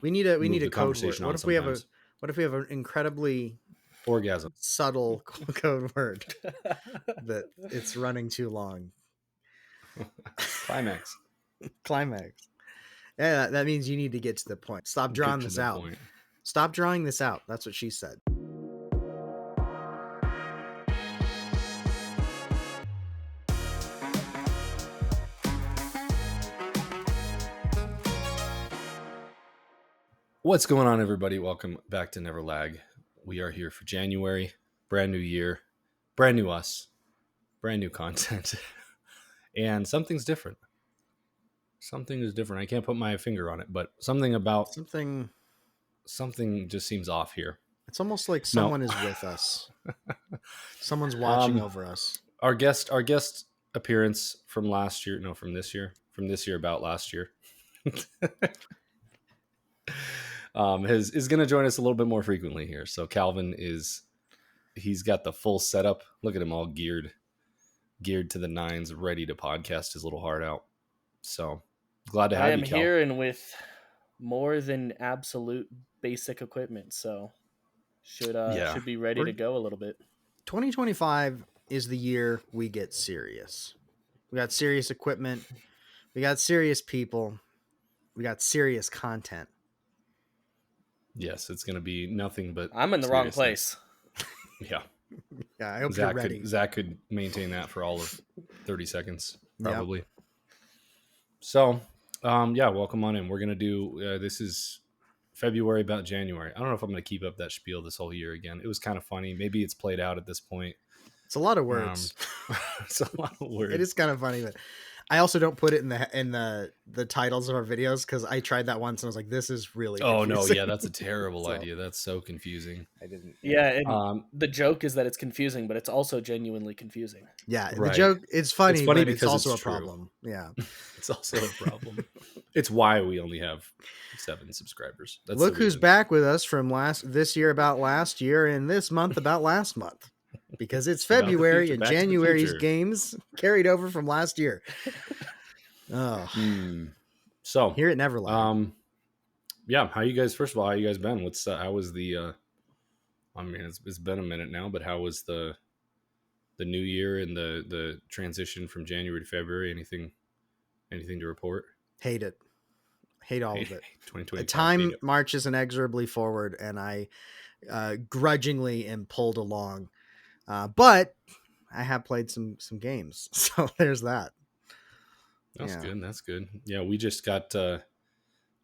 We need a the code word. conversation What on if we have sometimes. an incredibly Orgasm. subtle code word that it's running too long? Climax. Climax. Yeah, that means you need to get to the point. Stop drawing Get to this the out. point. Stop drawing this out. That's what she said. What's going on, everybody? Welcome back to Never Lag. We are here for January, brand new year, brand new us, brand new content, and something's different. Something is different. I can't put my finger on it, but something just seems off here. It's almost like No. someone is with us. Someone's watching over us. Our guest appearance from this year about last year, is going to join us a little bit more frequently here. So Calvin he's got the full setup. Look at him all geared to the nines, ready to podcast his little heart out. So glad to have you, Cal. I am here and with more than absolute basic equipment, so should be ready to go a little bit. 2025 is the year we get serious. We got serious equipment. We got serious people. We got serious content. Yes, it's going to be nothing but. I'm in the wrong place. Yeah. Yeah, I hope you're ready. Zach could maintain that for all of 30 seconds, probably. Yep. So, welcome on in. We're going to do, this is February about January. I don't know if I'm going to keep up that spiel this whole year again. It was kind of funny. Maybe it's played out at this point. It's a lot of words. It's a lot of words. It is kind of funny, but I also don't put it in the titles of our videos because I tried that once and I was like, this is really confusing. Oh no, yeah, that's a terrible idea. That's so confusing. I didn't. Yeah, and the joke is that it's confusing, but it's also genuinely confusing. Yeah, right. The joke it's funny but because it's also it's a problem. Yeah. It's also a problem. It's why we only have 7 subscribers. That's Look who's back with us from this year about last year and this month about last month. Because it's February and January's games carried over from last year. Oh, so here at Neverland. Yeah. How you guys? First of all, how you guys been? How was the? I mean, it's been a minute now, but how was the new year and the transition from January to February? Anything to report? Hate it. Hate all of it. 2020. Time marches inexorably forward, and I grudgingly am pulled along. But I have played some games, so there's that. That's good. That's good. Yeah, we just got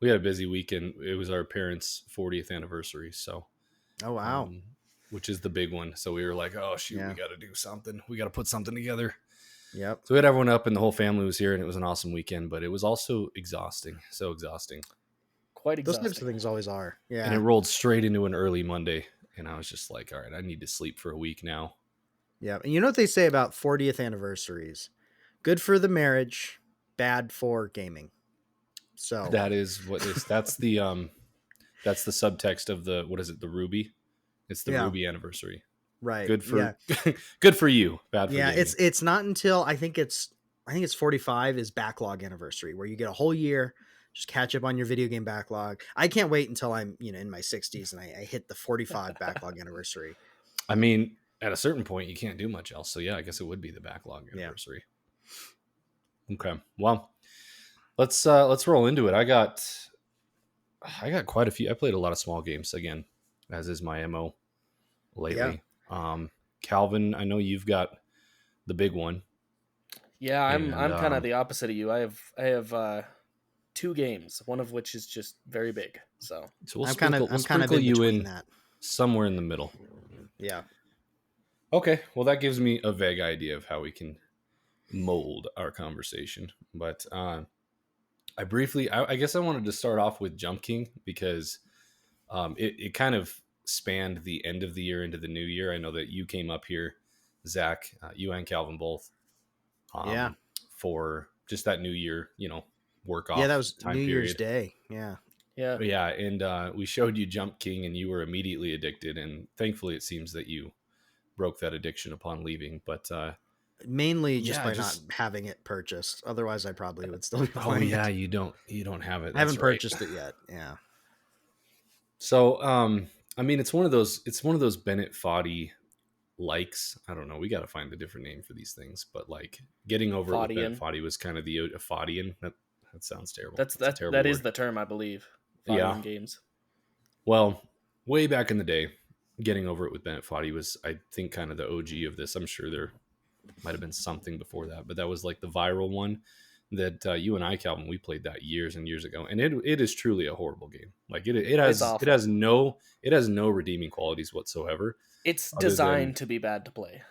we had a busy weekend. It was our parents' 40th anniversary, so oh wow, which is the big one. So we were like, oh shoot, we got to do something. We got to put something together. Yep. So we had everyone up, and the whole family was here, and it was an awesome weekend. But it was also exhausting. So exhausting. Quite exhausting. Those types of things always are. Yeah. And it rolled straight into an early Monday. And I was just like, all right, I need to sleep for a week now. Yeah. And you know what they say about 40th anniversaries? Good for the marriage, bad for gaming. So that is that's the subtext of the Ruby? It's the Ruby anniversary. Right. Good for you. Bad for gaming. It's not until I think it's 45 is backlog anniversary where you get a whole year. Just catch up on your video game backlog. I can't wait until I'm, in my 60s and I hit the 45 backlog anniversary. I mean, at a certain point, you can't do much else. So yeah, I guess it would be the backlog anniversary. Yeah. Okay. Well, let's roll into it. I got quite a few. I played a lot of small games again, as is my MO lately. Yeah. Calvin, I know you've got the big one. Yeah, I'm kind of the opposite of you. I have 2 games, one of which is just very big. So we'll I'm kind of in between that. Somewhere in the middle. Yeah. Okay. Well, that gives me a vague idea of how we can mold our conversation. But I guess I wanted to start off with Jump King because it kind of spanned the end of the year into the new year. I know that you came up here, Zach, you and Calvin both. For just that new year, work off. Yeah, that was time New period. Year's Day. Yeah. And we showed you Jump King, and you were immediately addicted. And thankfully, it seems that you broke that addiction upon leaving. But mainly just by not having it purchased. Otherwise, I probably would still be playing. Oh yeah, you don't have it. I haven't purchased it yet. Yeah. So, I mean, it's one of those Bennett Foddy likes. I don't know. We got to find a different name for these things, but like getting over it with Bennett Foddy was kind of the Foddian. That sounds terrible. That's a terrible word. Is the term, I believe. Foddian games. Well, way back in the day, getting over it with Bennett Foddy was, I think, kind of the OG of this. I'm sure there might have been something before that, but that was like the viral one that you and I, Calvin, we played that years and years ago, and it is truly a horrible game. Like it has no redeeming qualities whatsoever. It's designed to be bad to play.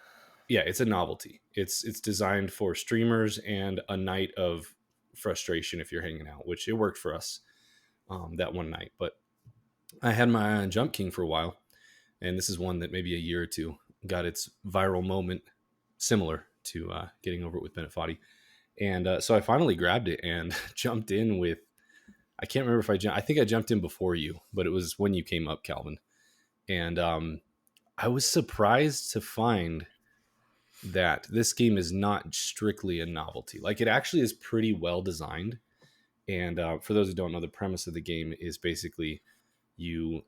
Yeah, it's a novelty. It's designed for streamers and a night of frustration if you're hanging out, which it worked for us that one night. But I had my eye on Jump King for a while, and this is one that maybe a year or two got its viral moment, similar to getting over it with Bennett Foddy. And so I finally grabbed it and jumped in with, I can't remember if I think I jumped in before you, but it was when you came up, Calvin. And I was surprised to find that this game is not strictly a novelty. Like, it actually is pretty well designed. And for those who don't know, the premise of the game is basically you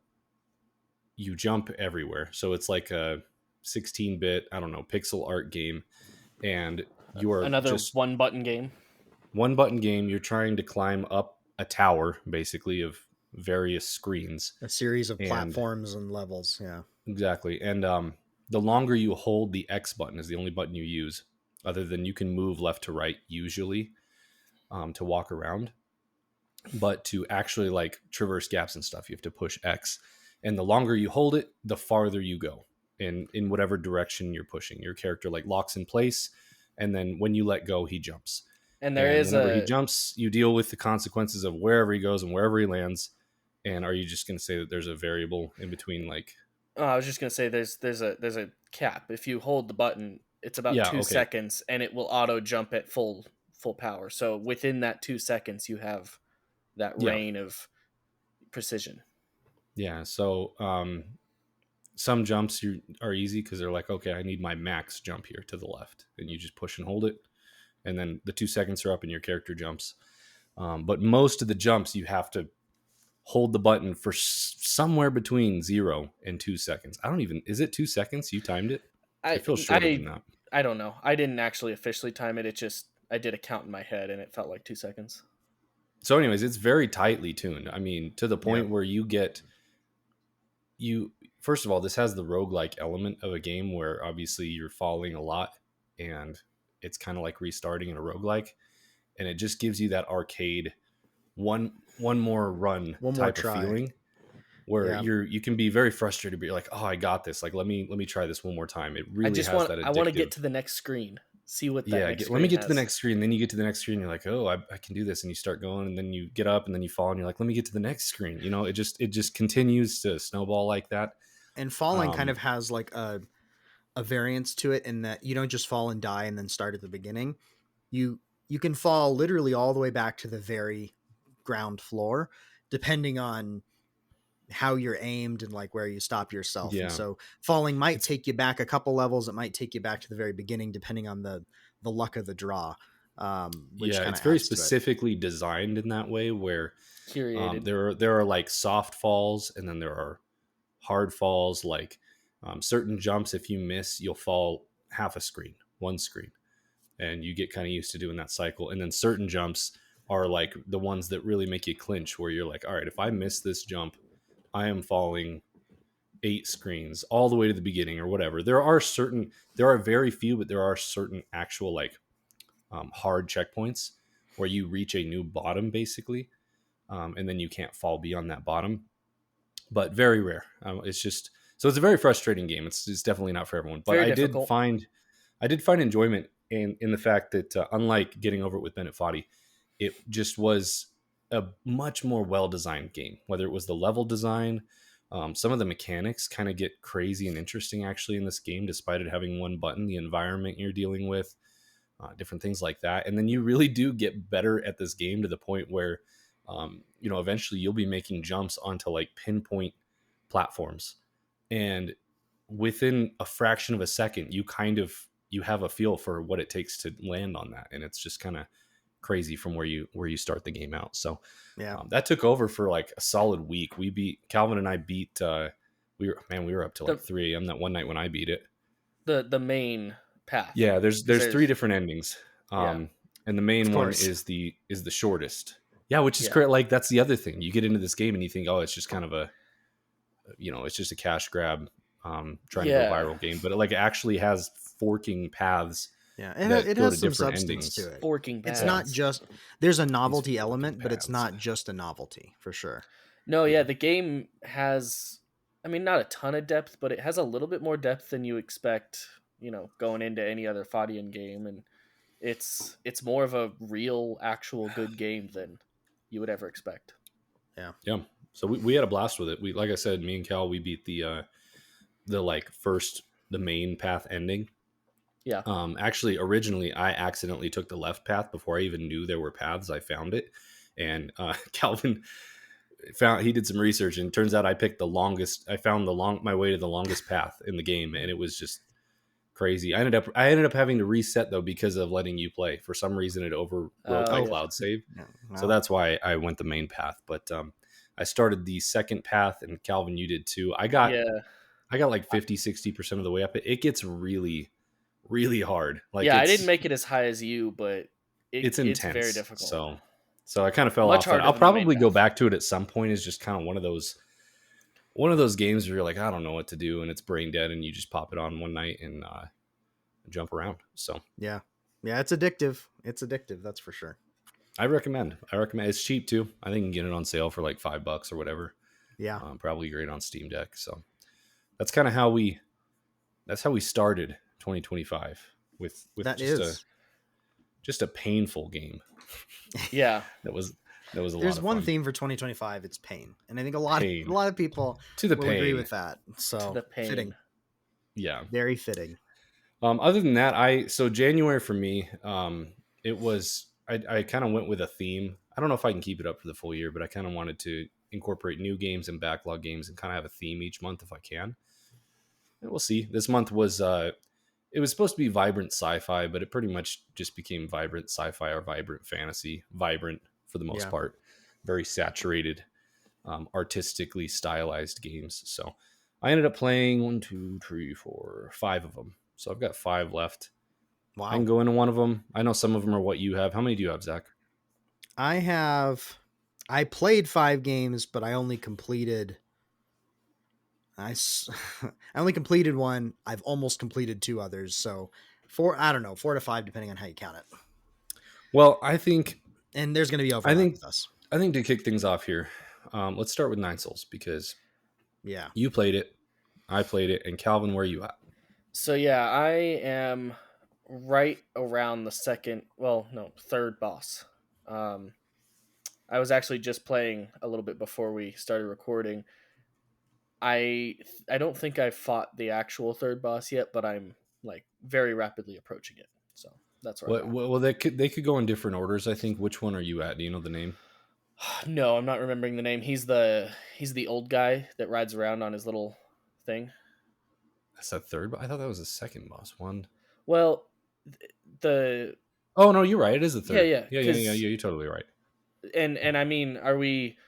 jump everywhere. So it's like a 16-bit, I don't know, pixel art game. And you are another just one button game. You're trying to climb up a tower, basically, of various screens. A series of platforms and levels. Yeah, exactly. And the longer you hold the X button is the only button you use, other than you can move left to right usually to walk around. But to actually like traverse gaps and stuff, you have to push X. And the longer you hold it, the farther you go in whatever direction you're pushing. Your character like locks in place, and then when you let go, he jumps. And whenever he jumps, you deal with the consequences of wherever he goes and wherever he lands. And are you just going to say that there's a variable in between? Like, I was just going to say there's a cap. If you hold the button, it's about 2 seconds, and it will auto jump at full power. So within that 2 seconds, you have that reign of precision. Yeah. So some jumps are easy because they're like, okay, I need my max jump here to the left, and you just push and hold it, and then the 2 seconds are up and your character jumps. But most of the jumps you have to hold the button for somewhere between 0 and 2 seconds. Is it 2 seconds? You timed it? It feels shorter than that. I don't know. I didn't actually officially time it. It just, I did a count in my head and it felt like 2 seconds. So anyways, it's very tightly tuned. I mean, to the point where first of all, this has the roguelike element of a game where obviously you're falling a lot and it's kind of like restarting in a roguelike, and it just gives you that arcade one more run type of feeling where you can be very frustrated, but you're like, oh, I got this. Like, let me try this one more time. It really has that addictive. I want to get to the next screen. See what that let me get to the next screen. Then you get to the next screen. You're like, oh, I can do this. And you start going, and then you get up and then you fall and you're like, let me get to the next screen. You know, it just continues to snowball like that. And falling kind of has like a variance to it in that you don't just fall and die and then start at the beginning. You can fall literally all the way back to the very ground floor, depending on how you're aimed and like where you stop yourself. And so falling might take you back a couple levels. It might take you back to the very beginning, depending on the luck of the draw. It's very specifically designed in that way where there are like soft falls and then there are hard falls. Like certain jumps, if you miss, you'll fall half a screen, one screen, and you get kind of used to doing that cycle. And then certain jumps are like the ones that really make you clinch, where you're like, all right, if I miss this jump, I am falling 8 screens all the way to the beginning or whatever. There are very few, but there are certain actual like hard checkpoints where you reach a new bottom basically. And then you can't fall beyond that bottom, but very rare. It's a very frustrating game. It's definitely not for everyone, but I did find enjoyment in the fact that unlike getting over it with Bennett Foddy, it just was a much more well-designed game, whether it was the level design. Some of the mechanics kind of get crazy and interesting actually in this game, despite it having one button, the environment you're dealing with, different things like that. And then you really do get better at this game to the point where, eventually you'll be making jumps onto like pinpoint platforms. And within a fraction of a second, you have a feel for what it takes to land on that. And it's just kind of crazy from where you start the game out. So Yeah. that took over for like a solid week. Calvin and I beat we were up to like 3 a.m. that one night when I beat it. The main path. Yeah, there's 3 different endings. And the main one is the shortest. Yeah, which is correct. Like that's the other thing. You get into this game and you think, oh, it's just kind of a, it's just a cash grab, trying to go viral game, but it actually has forking paths. Yeah, and it has some substance to it. Forking paths. It's not just there's a novelty element, but it's not just a novelty for sure. No, yeah, the game has, I mean, not a ton of depth, but it has a little bit more depth than you expect, going into any other Fadian game, and it's more of a real, actual good game than you would ever expect. Yeah. Yeah. So we had a blast with it. We, like I said, me and Cal, we beat the main path ending. Yeah. Actually, originally, I accidentally took the left path before I even knew there were paths. I found it, and Calvin he did some research, and it turns out I picked the longest. I found my way to the longest path in the game, and it was just crazy. I ended up having to reset though because of letting you play. For some reason, it overwrote my cloud save, so that's why I went the main path. But I started the second path, and Calvin, you did too. I got like 50-60% of the way up. It gets really, really hard. I didn't make it as high as you, but it's intense. It's very difficult. So I kind of fell off. I'll probably go back to it at some point. It's just kind of one of those games where you're like, I don't know what to do, and it's brain dead, and you just pop it on one night and jump around. So yeah, it's addictive. It's addictive, that's for sure. I recommend. It's cheap too. I think you can get it on sale for like $5 or whatever. Yeah, probably great on Steam Deck. So that's kind of how we started 2025 with just a painful game. Yeah, that was a lot. There's one theme for 2025. It's pain, and I think a lot of people will agree with that. So to the pain. Fitting. Yeah, very fitting. Other than that, so January for me, it was I kind of went with a theme. I don't know if I can keep it up for the full year, but I kind of wanted to incorporate new games and backlog games and kind of have a theme each month if I can. And we'll see. This month was it was supposed to be vibrant sci-fi, but it pretty much just became vibrant sci-fi or vibrant fantasy. Vibrant for the most part. Very saturated, artistically stylized games. So I ended up playing 1, 2, 3, 4, 5 of them. So I've got 5 left. Wow. I can go into one of them. I know some of them are what you have. How many do you have, Zach? I played 5 games, but I only completed I only completed one. I've almost completed 2 others. So 4 to 5, depending on how you count it. Well, I think, and there's going to be overlap with us. I think to kick things off here, let's start with Nine Souls because you played it, I played it, and Calvin, where are you at? So I am right around the third boss. I was actually just playing a little bit before we started recording. I don't think I've fought the actual third boss yet, but I'm like very rapidly approaching it. So that's where I'm at. Well, they could go in different orders. I think. Which one are you at? Do you know the name? No, I'm not remembering the name. He's the old guy that rides around on his little thing. That's that third. I thought that was the second boss one. Well, Oh no, you're right. It is the third. Yeah. You're totally right. And I mean, are we?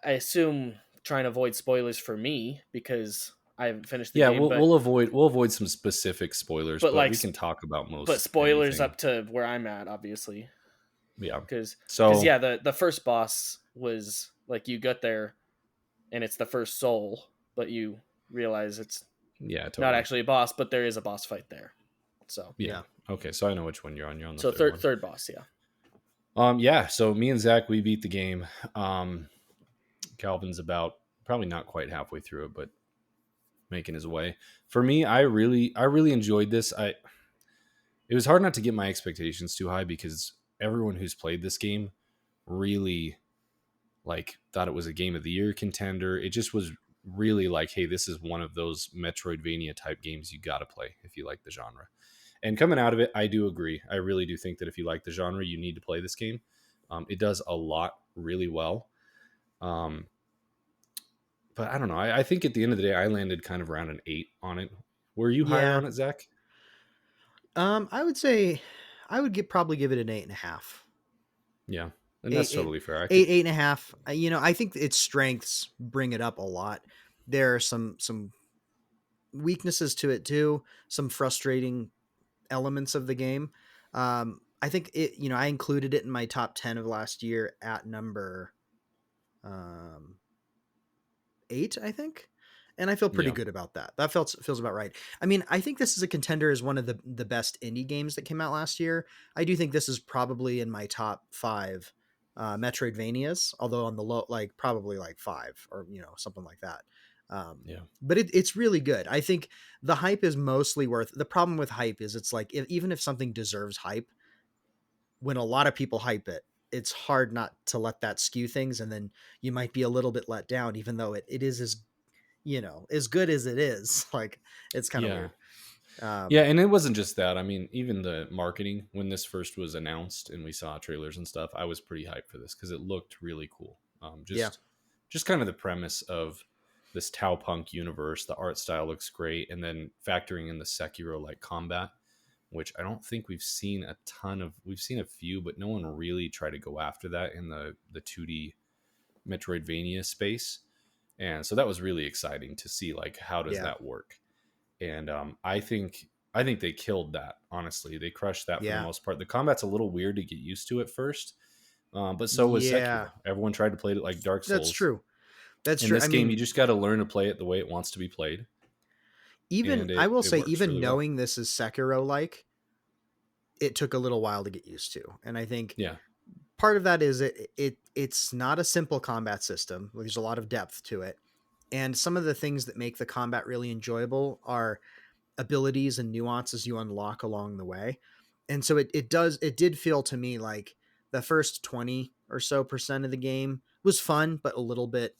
I assume trying to avoid spoilers for me because I haven't finished the game. We'll avoid some specific spoilers, but we can talk about most. But spoilers up to where I'm at, obviously. Yeah, because the first boss was like you got there, and it's the first soul, but you realize it's not actually a boss, but there is a boss fight there. So okay, so I know which one you're on. You're on the third boss, So me and Zach, we beat the game. Calvin's about probably not quite halfway through it, but making his way. For me, I really enjoyed this. It was hard not to get my expectations too high because everyone who's played this game really thought it was a game of the year contender. It just was really like, hey, this is one of those Metroidvania type games you got to play if you like the genre. And coming out of it, I do agree. I really do think that if you like the genre, you need to play this game. It does a lot really well. But I don't know. I think at the end of the day, I landed kind of around an 8 on it. Were you higher on it, Zach? I would say I would probably give it an 8.5. Yeah. And that's totally fair. Eight and a half. I think its strengths bring it up a lot. There are some weaknesses to it too, some frustrating elements of the game. I think I included it in my top 10 of last year at number 8, I think. And I feel pretty good about that. That feels about right. I mean, I think this is a contender as one of the best indie games that came out last year. I do think this is probably in my top 5 Metroidvanias, although on the low, like probably like 5 or, something like that. But it's really good. I think the hype is mostly the problem with hype is it's like, even if something deserves hype, when a lot of people hype it, it's hard not to let that skew things. And then you might be a little bit let down, even though it is as good as it is. Like, it's kind of weird. And it wasn't just that. I mean, even the marketing, when this first was announced and we saw trailers and stuff, I was pretty hyped for this because it looked really cool. Just kind of the premise of this Tau Punk universe. The art style looks great, and then factoring in the Sekiro like combat, which I don't think we've seen a ton of. We've seen a few, but no one really tried to go after that in the 2D Metroidvania space. And so that was really exciting to see, like, how does that work? And I think they killed that. Honestly, they crushed that for the most part. The combat's a little weird to get used to at first, but so was Sekiro. Everyone tried to play it like Dark Souls. That's true. In this game, you just got to learn to play it the way it wants to be played. I will say, even really knowing this is Sekiro, like, it took a little while to get used to, and I think part of that is it's not a simple combat system. There's a lot of depth to it. And some of the things that make the combat really enjoyable are abilities and nuances you unlock along the way. And so it did feel to me like the first 20 or so % of the game was fun, but a little bit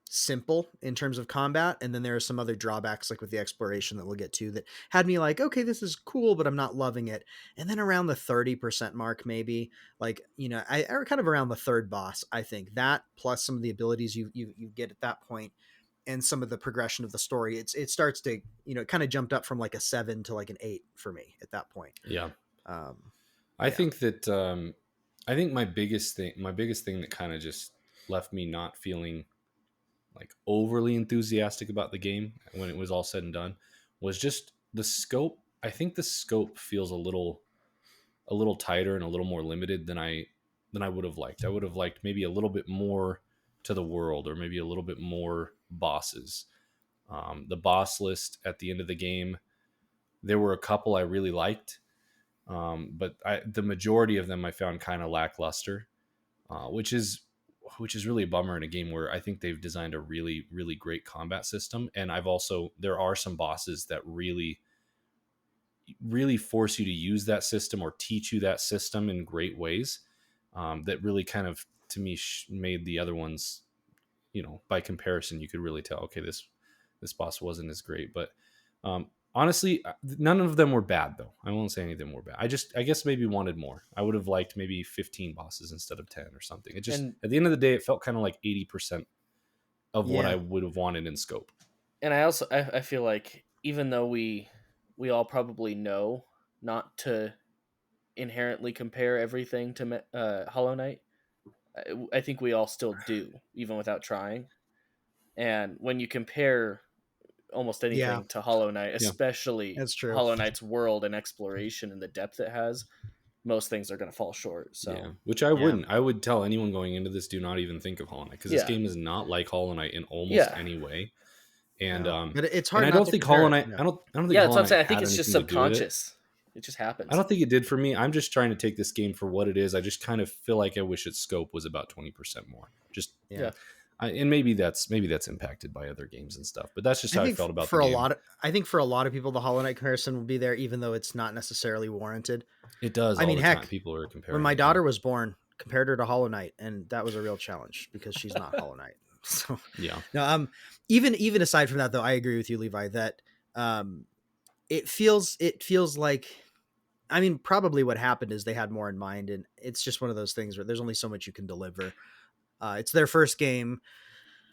simple in terms of combat. And then there are some other drawbacks, like with the exploration that we'll get to, that had me like, okay, this is cool, but I'm not loving it. And then around the 30% mark, maybe, like, I kind of around the third boss, I think that plus some of the abilities you get at that point and some of the progression of the story, it starts to, it kind of jumped up from like a 7 to like an 8 for me at that point. I think that I think my biggest thing that kind of just left me not feeling like overly enthusiastic about the game when it was all said and done was just the scope. I think the scope feels a little tighter and a little more limited than I would have liked. I would have liked maybe a little bit more to the world, or maybe a little bit more bosses. The boss list at the end of the game, there were a couple I really liked, but the majority of them I found kind of lackluster, which is really a bummer in a game where I think they've designed a really, really great combat system. And there are some bosses that really, really force you to use that system or teach you that system in great ways, that really kind of, to me, made the other ones, by comparison, you could really tell, okay, this boss wasn't as great. But honestly, none of them were bad, though. I won't say any of them were bad. I guess maybe wanted more. I would have liked maybe 15 bosses instead of 10 or something. It just, at the end of the day, it felt kind of like 80% of what I would have wanted in scope. And I feel like, even though we all probably know not to inherently compare everything to Hollow Knight, I think we all still do, even without trying. And when you compare almost anything to Hollow Knight, especially Hollow Knight's world and exploration and the depth it has, most things are going to fall short. So, which I wouldn't. I would tell anyone going into this, do not even think of Hollow Knight, because this game is not like Hollow Knight in almost any way. And but it's hard. And I don't think Hollow Knight. I don't think. Yeah, that's what I'm saying. I think it's just subconscious. It just happens. I don't think it did for me. I'm just trying to take this game for what it is. I just kind of feel like I wish its scope was about 20% more. Just and maybe that's impacted by other games and stuff. But that's just how I felt about the game. I think for a lot of people, the Hollow Knight comparison will be there, even though it's not necessarily warranted. It does. I mean, heck, people are comparing. When my daughter was born, compared her to Hollow Knight, and that was a real challenge because she's not Hollow Knight. So no, even aside from that, though, I agree with you, Levi, that it feels like, I mean, probably what happened is they had more in mind, and it's just one of those things where there's only so much you can deliver. It's their first game.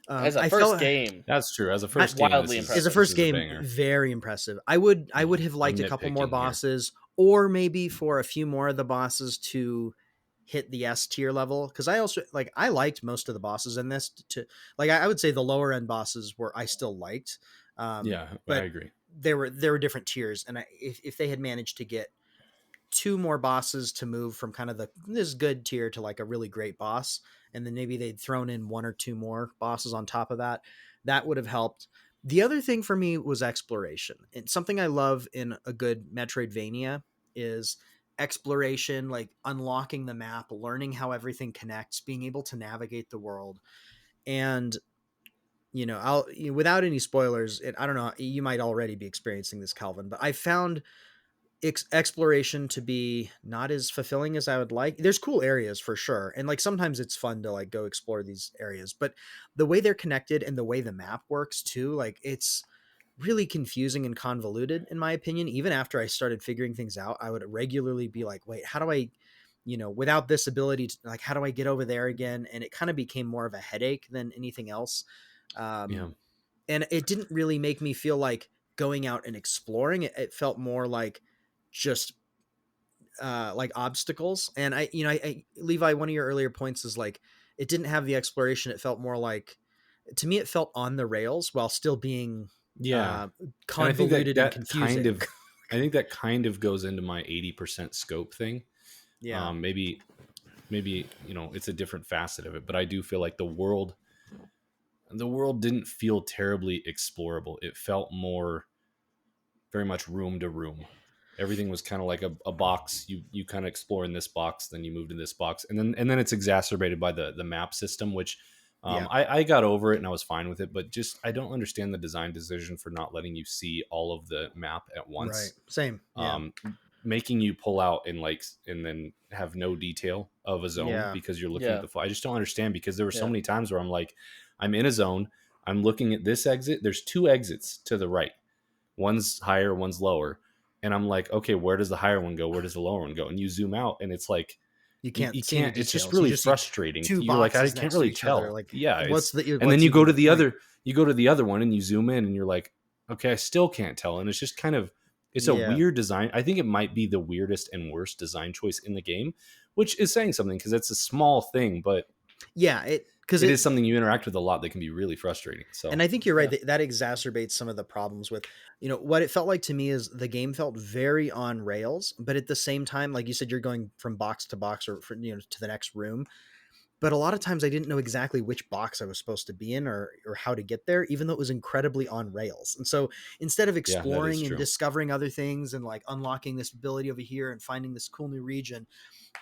As a first game, that's true. As a first game, wildly impressive. As a first game, very impressive. I would have liked a couple more bosses, or maybe for a few more of the bosses to hit the S tier level. Cause I also I liked most of the bosses in this to I would say the lower end bosses were, I still liked. Yeah, I But agree. there were different tiers. And if they had managed to get 2 more bosses to move from kind of this good tier to like a really great boss, and then maybe they'd thrown in 1 or 2 more bosses on top of that, that would have helped. The other thing for me was exploration. And something I love in a good Metroidvania is exploration, like unlocking the map, learning how everything connects, being able to navigate the world. And without any spoilers, I don't know, you might already be experiencing this, Calvin, but I found exploration to be not as fulfilling as I would like. There's cool areas for sure, and sometimes it's fun to go explore these areas, but the way they're connected and the way the map works too, it's really confusing and convoluted in my opinion. Even after I started figuring things out, I would regularly be like, wait, how do I, without this ability to, how do I get over there again? And it kind of became more of a headache than anything else. Yeah. And it didn't really make me feel like going out and exploring. It felt more like just obstacles. And Levi, one of your earlier points is it didn't have the exploration. It felt more like, to me, it felt on the rails while still being convoluted and confusing. I think that kind of goes into my 80% scope thing. Yeah. Maybe it's a different facet of it, but I do feel like the world didn't feel terribly explorable. It felt more very much room to room. Everything was kind of like a box. You kind of explore in this box, then you move to this box, and then it's exacerbated by the map system, which I got over it and I was fine with it. But just I don't understand the design decision for not letting you see all of the map at once. Right. Same. Yeah. Making you pull out and then have no detail of a zone because you're looking at the I just don't understand, because there were so many times where I'm like, I'm in a zone, I'm looking at this exit. There's 2 exits to the right. One's higher, one's lower. And I'm like, okay, where does the higher one go? Where does the lower one go? And you zoom out and it's like, you can't. It's just really frustrating. You're like, I can't really tell. Yeah. And then you go to the other one and you zoom in and you're like, okay, I still can't tell. And it's just kind of, it's a weird design. I think it might be the weirdest and worst design choice in the game, which is saying something because it's a small thing, but because it is something you interact with a lot that can be really frustrating. So, and I think you're right. That exacerbates some of the problems with, what it felt like to me is the game felt very on rails, but at the same time, like you said, you're going from box to box or to the next room. But a lot of times I didn't know exactly which box I was supposed to be in or how to get there, even though it was incredibly on rails. And so instead of exploring and discovering other things and unlocking this ability over here and finding this cool new region,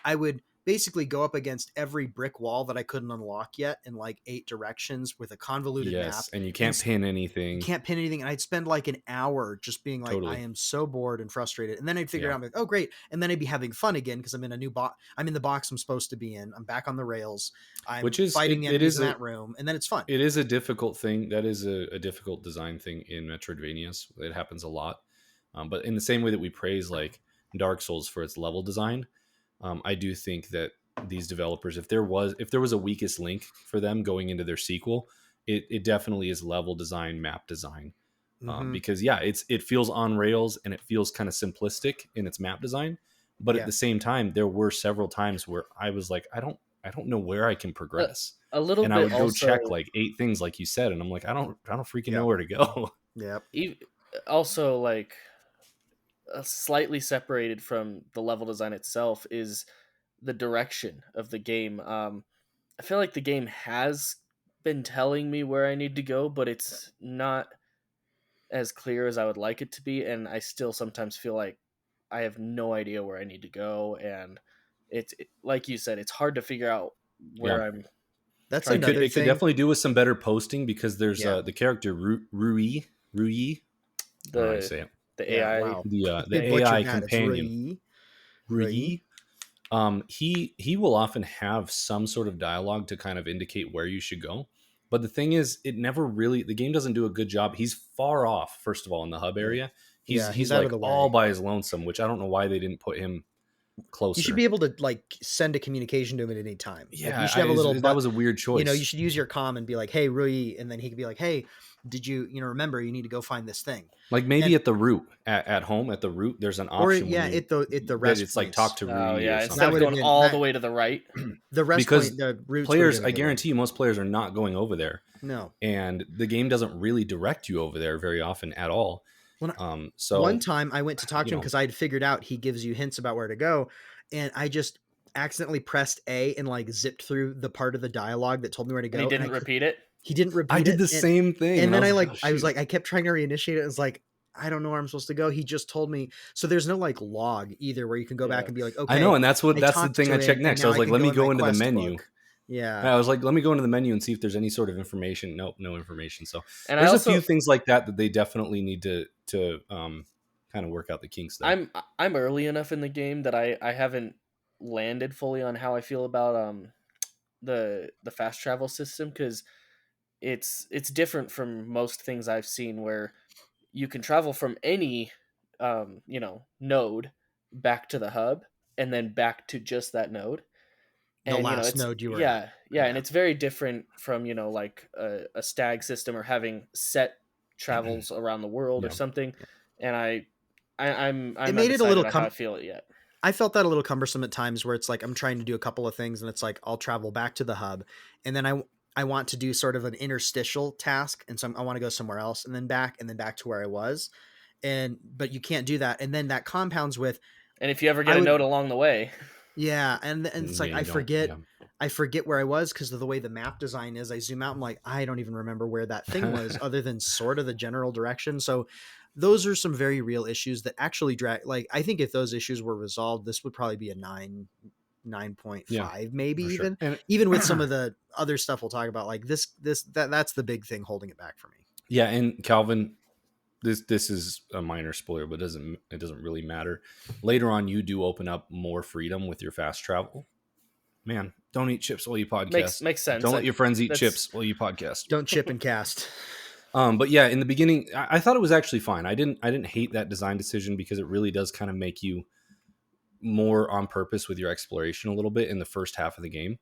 I would basically go up against every brick wall that I couldn't unlock yet in 8 directions with a convoluted map. And you can't pin anything. And I'd spend an hour just being like, I am so bored and frustrated. And then I'd figure out, oh, great. And then I'd be having fun again because I'm in a new box. I'm in the box I'm supposed to be in. I'm back on the rails. I'm fighting enemies in that room. And then it's fun. It is a difficult thing. That is a difficult design thing in Metroidvanias. It happens a lot. But in the same way that we praise Dark Souls for its level design, I do think that these developers, if there was a weakest link for them going into their sequel, it definitely is level design, map design, because it feels on rails and it feels kind of simplistic in its map design, but at the same time, there were several times where I was like, I don't know where I can progress. A little and bit. I would go check 8 things, like you said, and I'm like, I don't freaking know where to go. Yep. Also, slightly separated from the level design itself is the direction of the game. I feel like the game has been telling me where I need to go, but it's not as clear as I would like it to be, and I still sometimes feel like I have no idea where I need to go, and it's like you said, it's hard to figure out where I'm. That's another thing. It could definitely do with some better posting, because there's the character Rui. I say it. The AI, the AI companion, Rui. He will often have some sort of dialogue to kind of indicate where you should go. But the thing is, the game doesn't do a good job. He's far off, first of all, in the hub area. He's out of the way. all by his lonesome, which I don't know why they didn't put him closer. You should be able to like send a communication to him at any time. Yeah, like, you should have a little. That was a weird choice. You know, you should use your comm and be like, "Hey, Rui," and then he could be like, "Hey, did you remember you need to go find this thing?" Like maybe at the root at home at the root, there's an option. Or yeah, at the rest. It's like talk to Rui. Oh yeah, or instead of going all the way to the right. The rest point, the roots players, I guarantee you, most players are not going over there. No, and the game doesn't really direct you over there very often at all. So one time I went to talk to him because I had figured out he gives you hints about where to go, and I just accidentally pressed A and like zipped through the part of the dialogue that told me where to go. And he didn't repeat it. He didn't repeat it. I did the same thing. And then I kept trying to reinitiate it. It's like, I don't know where I'm supposed to go. He just told me. So there's no like log either where you can go back and be like, okay. I know. And that's the thing I checked next. I was like, let me go into the menu. Book. Yeah. I was like, let me go into the menu and see if there's any sort of information. Nope, no information. So and there's a few things like that they definitely need to kind of work out the kinks there. I'm early enough in the game that I haven't landed fully on how I feel about the fast travel system, because it's different from most things I've seen where you can travel from any node back to the hub and then back to just that node. And, the last node you were at. And it's very different from like a stag system or having set travels around the world or something. And I'm it made it a little how I feel it yet. I felt that a little cumbersome at times where it's like I'm trying to do a couple of things and it's like I'll travel back to the hub and then I want to do sort of an interstitial task, and so I want to go somewhere else and then back to where I was, but you can't do that, and then that compounds with. And if you ever get a note along the way, yeah, and it's like I forget where I was because of the way the map design is. I zoom out, I'm like, I don't even remember where that thing was, other than sort of the general direction. So those are some very real issues that actually drag. Like, I think if those issues were resolved, this would probably be a 9.5, maybe even. Sure. Even with some of the other stuff we'll talk about, like that's the big thing holding it back for me. Yeah, and Calvin, this is a minor spoiler, but it doesn't really matter. Later on, you do open up more freedom with your fast travel. Man, don't eat chips while you podcast. Makes sense. Don't let your friends eat chips while you podcast. Don't chip and cast. But yeah, in the beginning, I thought it was actually fine. I didn't hate that design decision because it really does kind of make you more on purpose with your exploration a little bit in the first half of the game,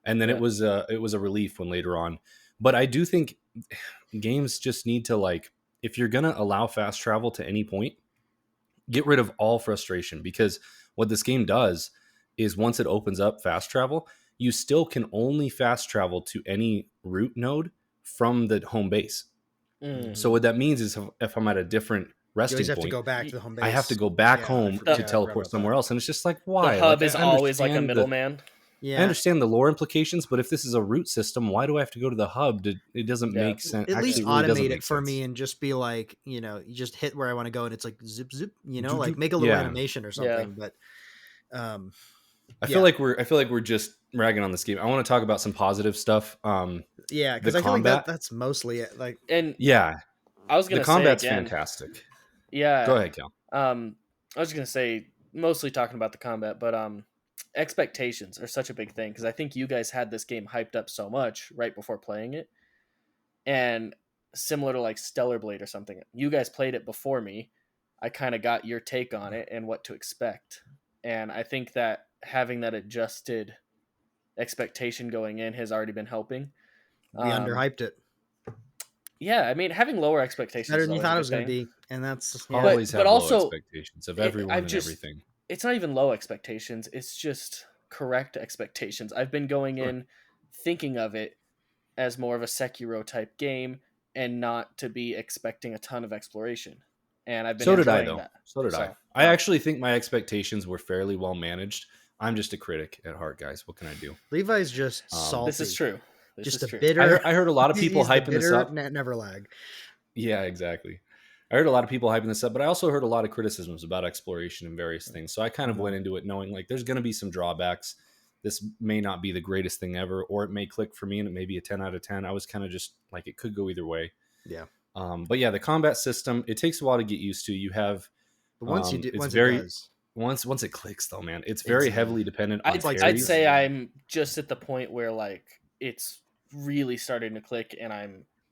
and then it was a relief when later on. But I do think games just need to, like, if you're gonna allow fast travel to any point, get rid of all frustration, because what this game does is once it opens up fast travel, you still can only fast travel to any root node from the home base. So what that means is if I'm at a different resting point, to go back to the home base. I have to go back home to teleport somewhere else. And it's just like, why? The hub is always like a middleman. I understand the lore implications, but if this is a root system, why do I have to go to the hub? It doesn't make sense. At least automate it for me and just be like, you just hit where I want to go and it's like zip, zip, like make a little animation or something. But I feel like we're just ragging on this game. I want to talk about some positive stuff. Because I feel like that's mostly it. Like, and I was gonna say the combat's fantastic. Yeah, go ahead, Cal. I was gonna say mostly talking about the combat, but expectations are such a big thing because I think you guys had this game hyped up so much right before playing it, and similar to like Stellar Blade or something, you guys played it before me. I kind of got your take on it and what to expect, and I think that having that adjusted expectation going in has already been helping. We underhyped it. Yeah, I mean, having lower expectations better than you thought it was going to be, and that's always have low expectations of everyone and everything. It's not even low expectations; it's just correct expectations. I've been going in thinking of it as more of a Sekiro type game, and not to be expecting a ton of exploration. And I've been enjoying that. So did I. I actually think my expectations were fairly well managed. I'm just a critic at heart, guys. What can I do? Levi's just salty. This is true. Bitter. I heard a lot of people hyping this up. Never lag. Yeah, exactly. I heard a lot of people hyping this up, but I also heard a lot of criticisms about exploration and various things. So I kind of went into it knowing like there's going to be some drawbacks. This may not be the greatest thing ever, or it may click for me and it may be a 10 out of 10. I was kind of just like, it could go either way. Yeah. But yeah, the combat system, it takes a while to get used to. You have, but once once it clicks though, man, it's very heavily dependent on I'd say I'm just at the point where like it's really starting to click and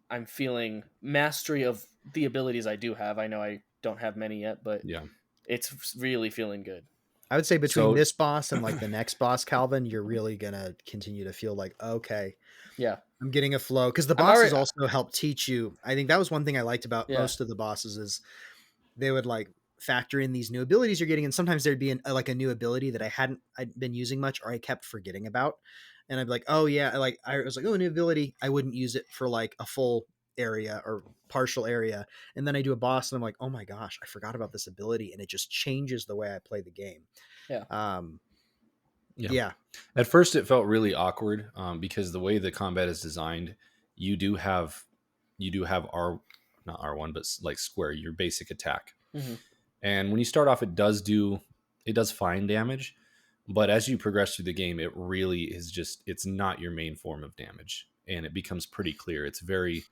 I'm feeling mastery of the abilities I do have. I know I don't have many yet, but it's really feeling good. I would say between this boss and like the next boss, Calvin, you're really gonna continue to feel like, okay, yeah, I'm getting a flow, because the bosses also help teach you. I think that was one thing I liked about most of the bosses is they would like factor in these new abilities you're getting, and sometimes there'd be like a new ability that I'd been using much, or I kept forgetting about, and I'd be like, oh yeah, like I was like, oh, a new ability, I wouldn't use it for like a full area or partial area, and then I do a boss and I'm like, oh my gosh, I forgot about this ability, and it just changes the way I play the game. Yeah. At first it felt really awkward, because the way the combat is designed, you do have not R1, but like square, your basic attack. Mm-hmm. And when you start off, it does fine damage, but as you progress through the game, it really is it's not your main form of damage, and it becomes pretty clear. It's very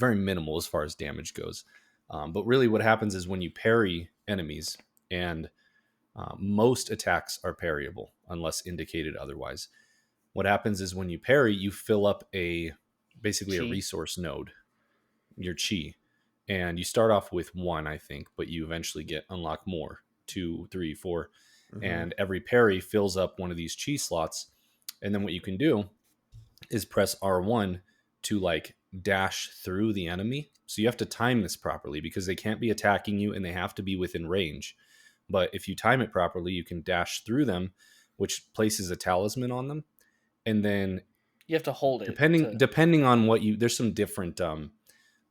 minimal as far as damage goes. But really what happens is when you parry enemies, and most attacks are parryable unless indicated otherwise. What happens is when you parry, you fill up basically a resource node, your chi, and you start off with 1, I think, but you eventually unlock more, 2, 3, 4, and every parry fills up one of these chi slots. And then what you can do is press R1 to like dash through the enemy. So you have to time this properly, because they can't be attacking you and they have to be within range. But if you time it properly, you can dash through them, which places a talisman on them. And then you have to hold it. Depending on there's some different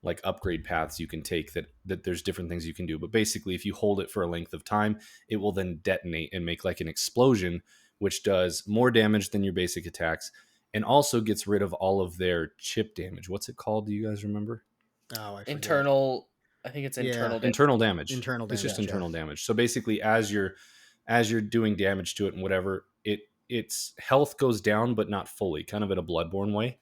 like upgrade paths you can take that there's different things you can do. But basically, if you hold it for a length of time, it will then detonate and make like an explosion, which does more damage than your basic attacks, and also gets rid of all of their chip damage. What's it called? Do you guys remember? Oh, I forget. I think it's internal damage. Internal damage. It's just internal damage. So basically, as you're doing damage to it and whatever, its health goes down, but not fully, kind of in a Bloodborne way.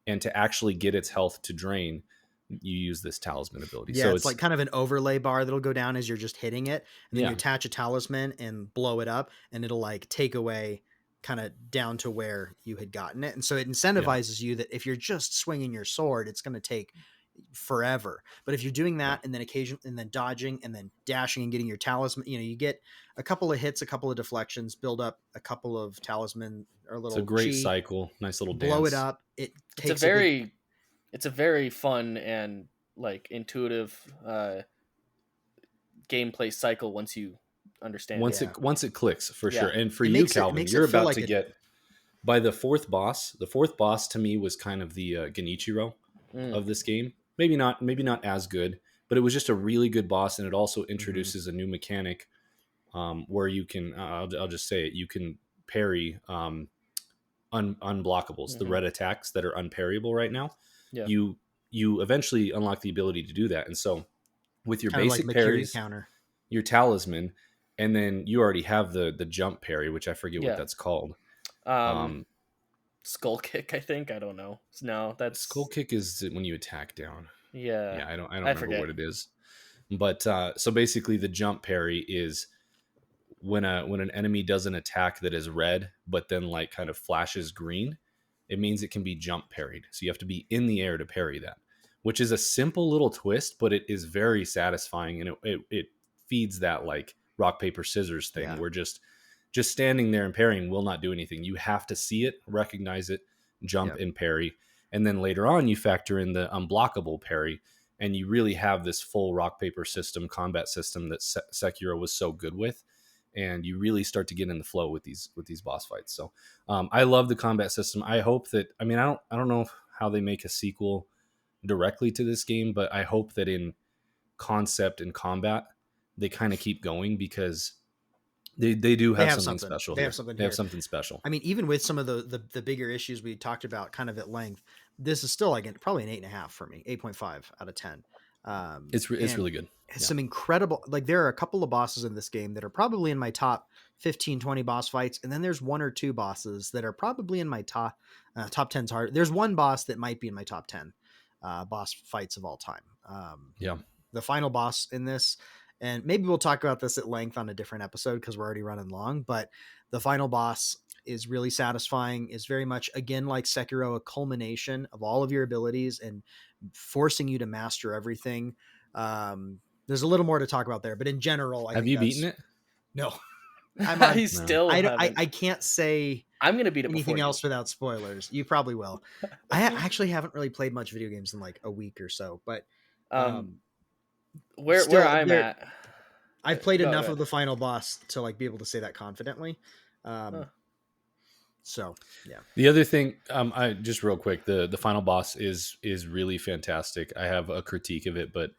And to actually get its health to drain, you use this talisman ability. Yeah, so it's like kind of an overlay bar that'll go down as you're just hitting it, and then you attach a talisman and blow it up, and it'll like take away kind of down to where you had gotten it. And so it incentivizes you that if you're just swinging your sword, it's going to take forever. But if you're doing that and then dodging and then dashing and getting your talisman, you get a couple of hits, a couple of deflections, build up a couple of talisman or little. It's a great cycle, nice little dance. Blow it up. It's a very fun and like intuitive gameplay cycle once you understand. Once it clicks, for sure. And for you, Calvin, you're about to get by the fourth boss. The fourth boss to me was kind of the Genichiro of this game. Maybe not as good, but it was just a really good boss, and it also introduces a new mechanic where you can I'll just say it, you can parry unblockables, the red attacks that are unparryable right now. You eventually unlock the ability to do that. And so with your kind basic parries, counter, your talisman, and then you already have the jump parry, which I forget what that's called. Skull kick, I think. I don't know. No, that's skull kick is when you attack down. Yeah. I don't remember what it is. But so basically the jump parry is when an enemy does an attack that is red but then like kind of flashes green, it means it can be jump parried. So you have to be in the air to parry that, which is a simple little twist, but it is very satisfying, and it feeds that like rock paper scissors thing where just standing there and parrying will not do anything. You have to see it, recognize it, jump and parry. And then later on, you factor in the unblockable parry, and you really have this full rock paper combat system that Sekiro was so good with. And you really start to get in the flow with these boss fights. So I love the combat system. I hope that, I don't know how they make a sequel directly to this game, but I hope that in concept and combat, they kind of keep going, because they have something special. They have something special. I mean, even with some of the bigger issues we talked about kind of at length, this is still like probably an 8.5 for me, 8.5 out of 10. It's really good. Some incredible, like there are a couple of bosses in this game that are probably in my top 15, 20 boss fights. And then there's one or two bosses that are probably in my top 10's hard. There's one boss that might be in my top 10 boss fights of all time. The final boss in this, and maybe we'll talk about this at length on a different episode because we're already running long, but the final boss is really satisfying, is very much, again, like Sekiro, a culmination of all of your abilities and forcing you to master everything. There's a little more to talk about there, but in general, have you beaten it? No. I still I can't say I'm gonna beat it anything else without spoilers. You probably will. I actually haven't really played much video games in like a week or so, but where I'm at, I've played enough of the final boss to like be able to say that confidently. So yeah. The other thing, I just real quick, the final boss is really fantastic. I have a critique of it, but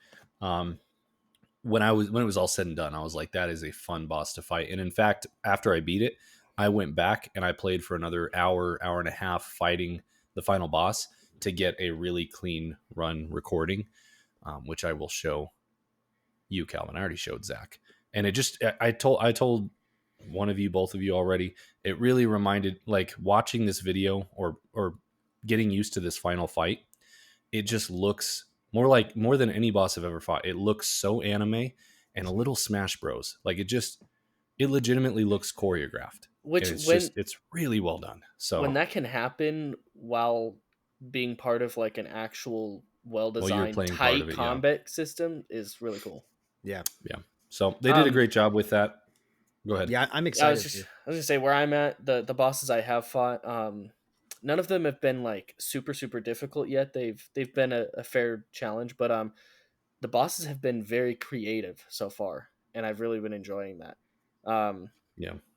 when it was all said and done, I was like, that is a fun boss to fight. And in fact, after I beat it, I went back and I played for another hour and a half fighting the final boss to get a really clean run recording, which I will show you, Calvin. I already showed Zach, and it just I told one of you, both of you already. It really reminded, like, watching this video or getting used to this final fight. It just looks more than any boss I've ever fought. It looks so anime and a little Smash Bros. Like it legitimately looks choreographed. Which it's really well done. So when that can happen while being part of like an actual well-designed tight combat system is really cool. Yeah. So they did a great job with that. Go ahead. Yeah, I'm excited. I was gonna say, where I'm at, the bosses I have fought, none of them have been like super difficult yet. They've been a fair challenge, but the bosses have been very creative so far, and I've really been enjoying that.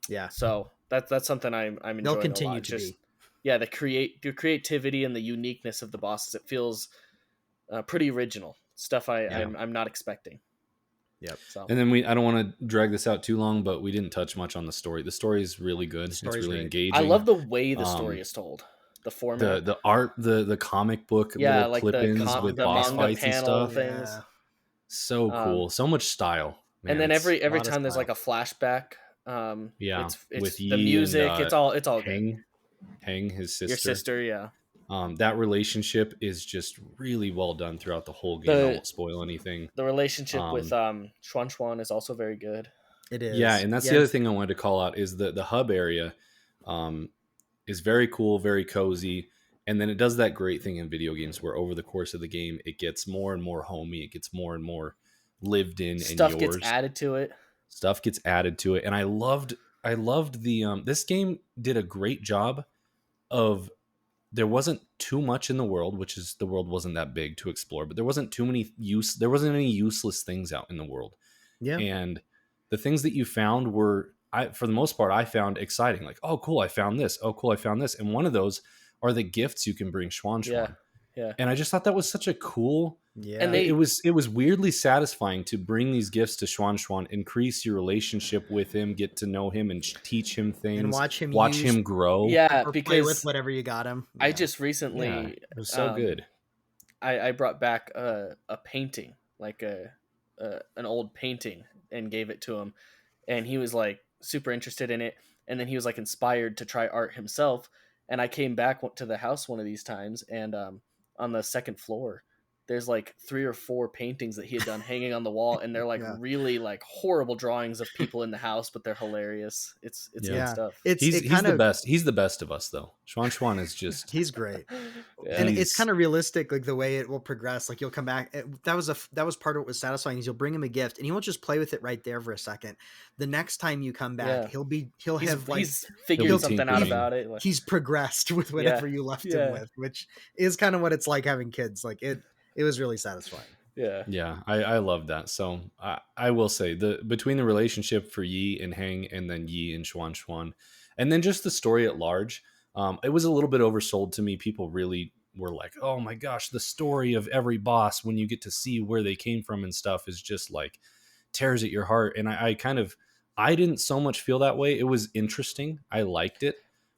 Yeah. So that's something I'm enjoying. They'll continue a lot. to be. Yeah, the creativity and the uniqueness of the bosses. It feels pretty original stuff. I'm not expecting. Yep. So. And then I don't want to drag this out too long, but we didn't touch much on the story. The story is really good. It's really engaging. I love the way the story is told. The format, the art, the comic book, little like clip-ins with boss fights and stuff. Things. Yeah. So cool. So much style. Man, and then every time there's like a flashback. It's with the music. And, it's all Hang, his sister. Your sister, yeah. That relationship is just really well done throughout the whole game. I won't spoil anything. The relationship with Xuan is also very good. It is. Yeah, and that's the other thing I wanted to call out is the hub area is very cool, very cozy. And then it does that great thing in video games where over the course of the game, it gets more and more homey. It gets more and more lived in. Stuff and yours. Gets added to it. Stuff gets added to it. And I loved the this game did a great job of, there wasn't too much in the world, which is the world wasn't that big to explore, but there wasn't any useless things out in the world. Yeah. And the things that you found were, for the most part, I found exciting. Like, oh, cool, I found this. Oh, cool, I found this. And one of those are the gifts you can bring Xuan. Yeah. And I just thought that was such a cool. Yeah. And it was weirdly satisfying to bring these gifts to Xuan, increase your relationship with him, get to know him, and teach him things, and watch him grow. Yeah, or because play with whatever you got him. Yeah. I just recently, it was so good. I brought back a painting, like an old painting, and gave it to him, and he was like super interested in it, and then he was like inspired to try art himself. And I came back to the house one of these times, and on the second floor, there's like 3 or 4 paintings that he had done hanging on the wall, and they're like really like horrible drawings of people in the house, but they're hilarious. It's good stuff. He's the best. He's the best of us, though. Xuan is just he's great. And it's kind of realistic, like the way it will progress. Like you'll come back. That was part of what was satisfying, is you'll bring him a gift, and he won't just play with it right there for a second. The next time you come back, he'll figured something out about it. He's progressed with whatever you left him with, which is kind of what it's like having kids. Like it was really satisfying. Yeah, I love that. So I will say between the relationship for Yi and Hang, and then Yi and Xuan, and then just the story at large, it was a little bit oversold to me. People really were like, "Oh my gosh, the story of every boss when you get to see where they came from and stuff is just like tears at your heart." And I didn't so much feel that way. It was interesting. I liked it,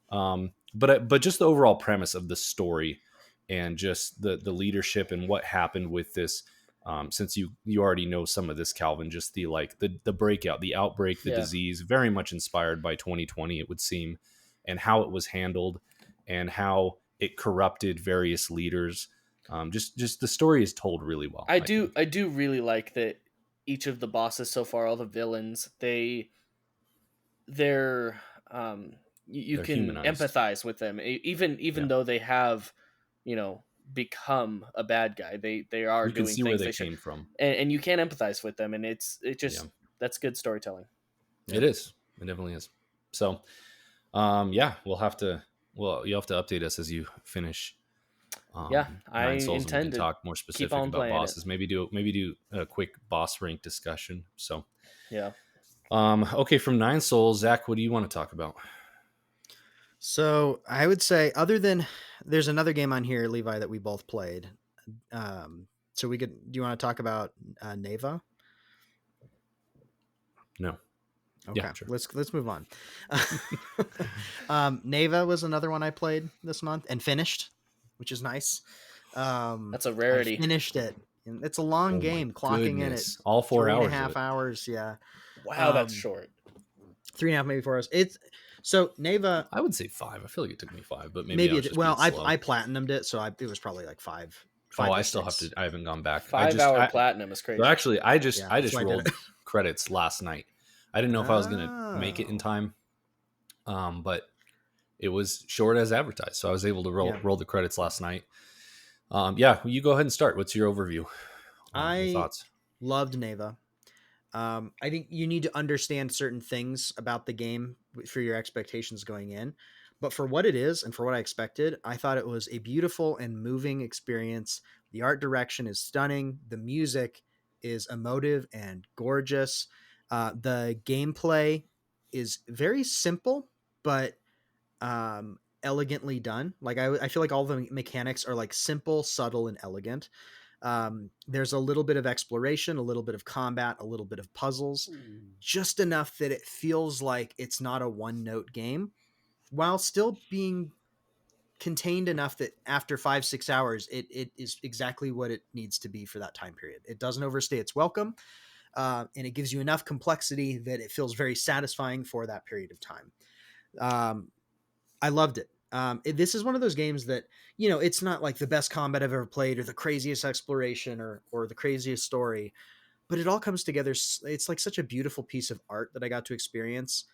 but just the overall premise of the story. And just the leadership and what happened with this, since you already know some of this, Calvin, just the breakout, the outbreak, the disease, very much inspired by 2020, it would seem, and how it was handled and how it corrupted various leaders. Just the story is told really well. I do really like that each of the bosses so far, all the villains, they're you can humanized. Empathize with them, even though they have, become a bad guy. They are you can doing see things where they came from, and you can empathize with them, and that's good storytelling. It is. It definitely is. So, yeah, you'll have to update us as you finish. I 9 Souls, and we can intend to talk more keep specific on about playing bosses. it. Maybe do a quick boss rank discussion. So, yeah. Okay, from 9 Souls, Zach, what do you want to talk about? So I would say, other than there's another game on here, Levi, that we both played. So we could. Do you want to talk about Neva? No. Okay, yeah, sure. let's move on. Neva was another one I played this month and finished, which is nice. That's a rarity. I finished it. And it's a long game, clocking in at all 4 hours. 3.5 hours. Yeah. Wow, that's short. 3.5, maybe 4 hours. It's so Neva. I would say 5. I feel like it took me 5, but maybe I was just well, slow. I platinumed it, so it was probably like 5. I still have to. I haven't gone back. 5-hour platinum is crazy. So actually, I just rolled credits last night. I didn't know if I was going to make it in time, but it was short as advertised, so I was able to roll the credits last night. You go ahead and start. What's your overview? Your thoughts? Loved Neva. I think you need to understand certain things about the game for your expectations going in. But for what it is and for what I expected, I thought it was a beautiful and moving experience. The art direction is stunning. The music is emotive and gorgeous. The gameplay is very simple, but elegantly done. Like I feel like all the mechanics are like simple, subtle, and elegant. There's a little bit of exploration, a little bit of combat, a little bit of puzzles, just enough that it feels like it's not a one-note game, while still being contained enough that after 5-6 hours, it is exactly what it needs to be for that time period. It doesn't overstay its welcome, and it gives you enough complexity that it feels very satisfying for that period of time. I loved it. This is one of those games that, it's not like the best combat I've ever played or the craziest exploration or the craziest story, but it all comes together. It's like such a beautiful piece of art that I got to experience.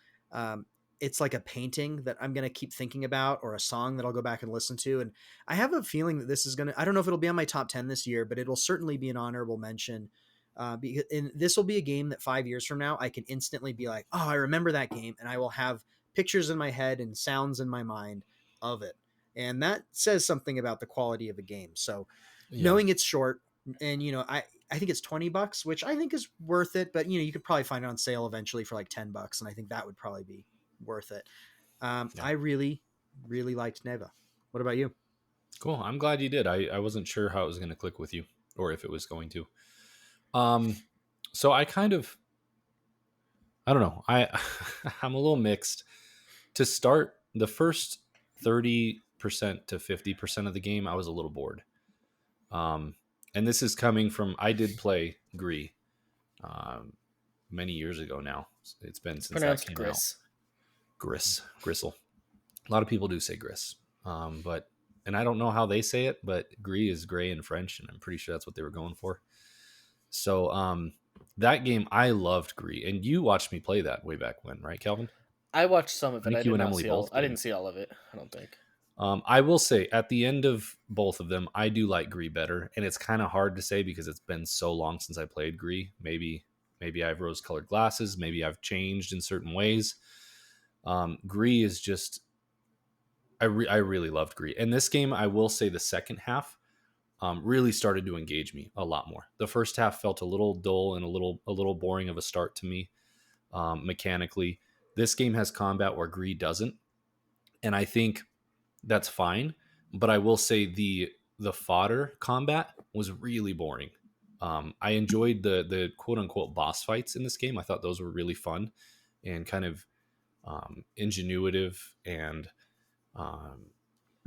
It's like a painting that I'm going to keep thinking about, or a song that I'll go back and listen to. And I have a feeling that this is going to, I don't know if it'll be on my top 10 this year, but it'll certainly be an honorable mention. And this will be a game that 5 years from now, I can instantly be like, oh, I remember that game. And I will have pictures in my head and sounds in my mind of it. And that says something about the quality of a game. So knowing it's short, and I think it's $20, which I think is worth it, but you could probably find it on sale eventually for like $10, and I think that would probably be worth it. I really, really liked Neva. What about you? Cool. I'm glad you did. I wasn't sure how it was going to click with you, or if it was going to. So I don't know. I'm a little mixed. To start, the first 30% to 50% of the game, I was a little bored. And this is coming from, I did play Gree many years ago now. It's been since that came out. Gristle. A lot of people do say Gris. And I don't know how they say it, but Gree is gray in French, and I'm pretty sure that's what they were going for. So that game, I loved Gree. And you watched me play that way back when, right, Calvin? I watched some of it. I didn't see all of it, I don't think. I will say, at the end of both of them, I do like Gree better, and it's kind of hard to say because it's been so long since I played Gree. Maybe I have rose-colored glasses. Maybe I've changed in certain ways. Gree is just, I really loved Gree, and this game, I will say, the second half really started to engage me a lot more. The first half felt a little dull and a little boring of a start to me mechanically. This game has combat where Gree doesn't, and I think that's fine, but I will say the fodder combat was really boring. I enjoyed the quote unquote boss fights in this game. I thought those were really fun and kind of ingenuitive and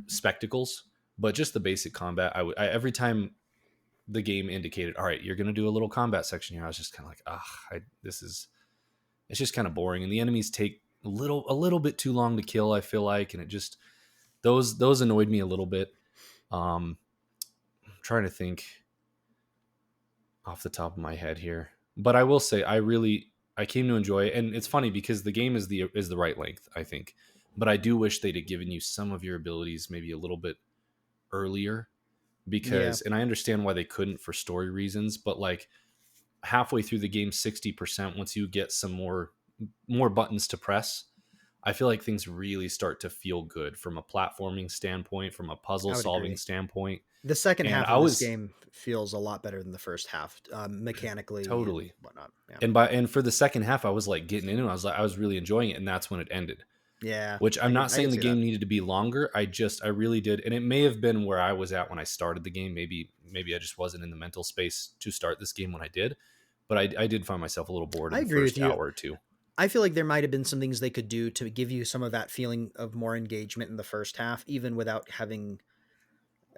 spectacles. But just the basic combat, I every time the game indicated, all right, you're going to do a little combat section here, I was just kind of like, it's just kind of boring, and the enemies take a little bit too long to kill, I feel like, and it just. Those annoyed me a little bit. I'm trying to think off the top of my head here, but I will say I came to enjoy it, and it's funny because the game is the right length, I think, but I do wish they'd have given you some of your abilities maybe a little bit earlier, because, and I understand why they couldn't for story reasons, but like halfway through the game, 60%, once you get some more more buttons to press, I feel like things really start to feel good from a platforming standpoint, from a puzzle I would solving agree. standpoint. The second And half I of this was game feels a lot better than the first half, mechanically and totally, whatnot. Yeah. and for the second half, I was like getting into it. I was really enjoying it, and that's when it ended. Yeah, Which I'm not I saying could the see that. game needed to be longer. I really did, and it may have been where I was at when I started the game. Maybe I just wasn't in the mental space to start this game when I did, but I did find myself a little bored I in the agree with first you. hour or two. I feel like there might have been some things they could do to give you some of that feeling of more engagement in the first half, even without having.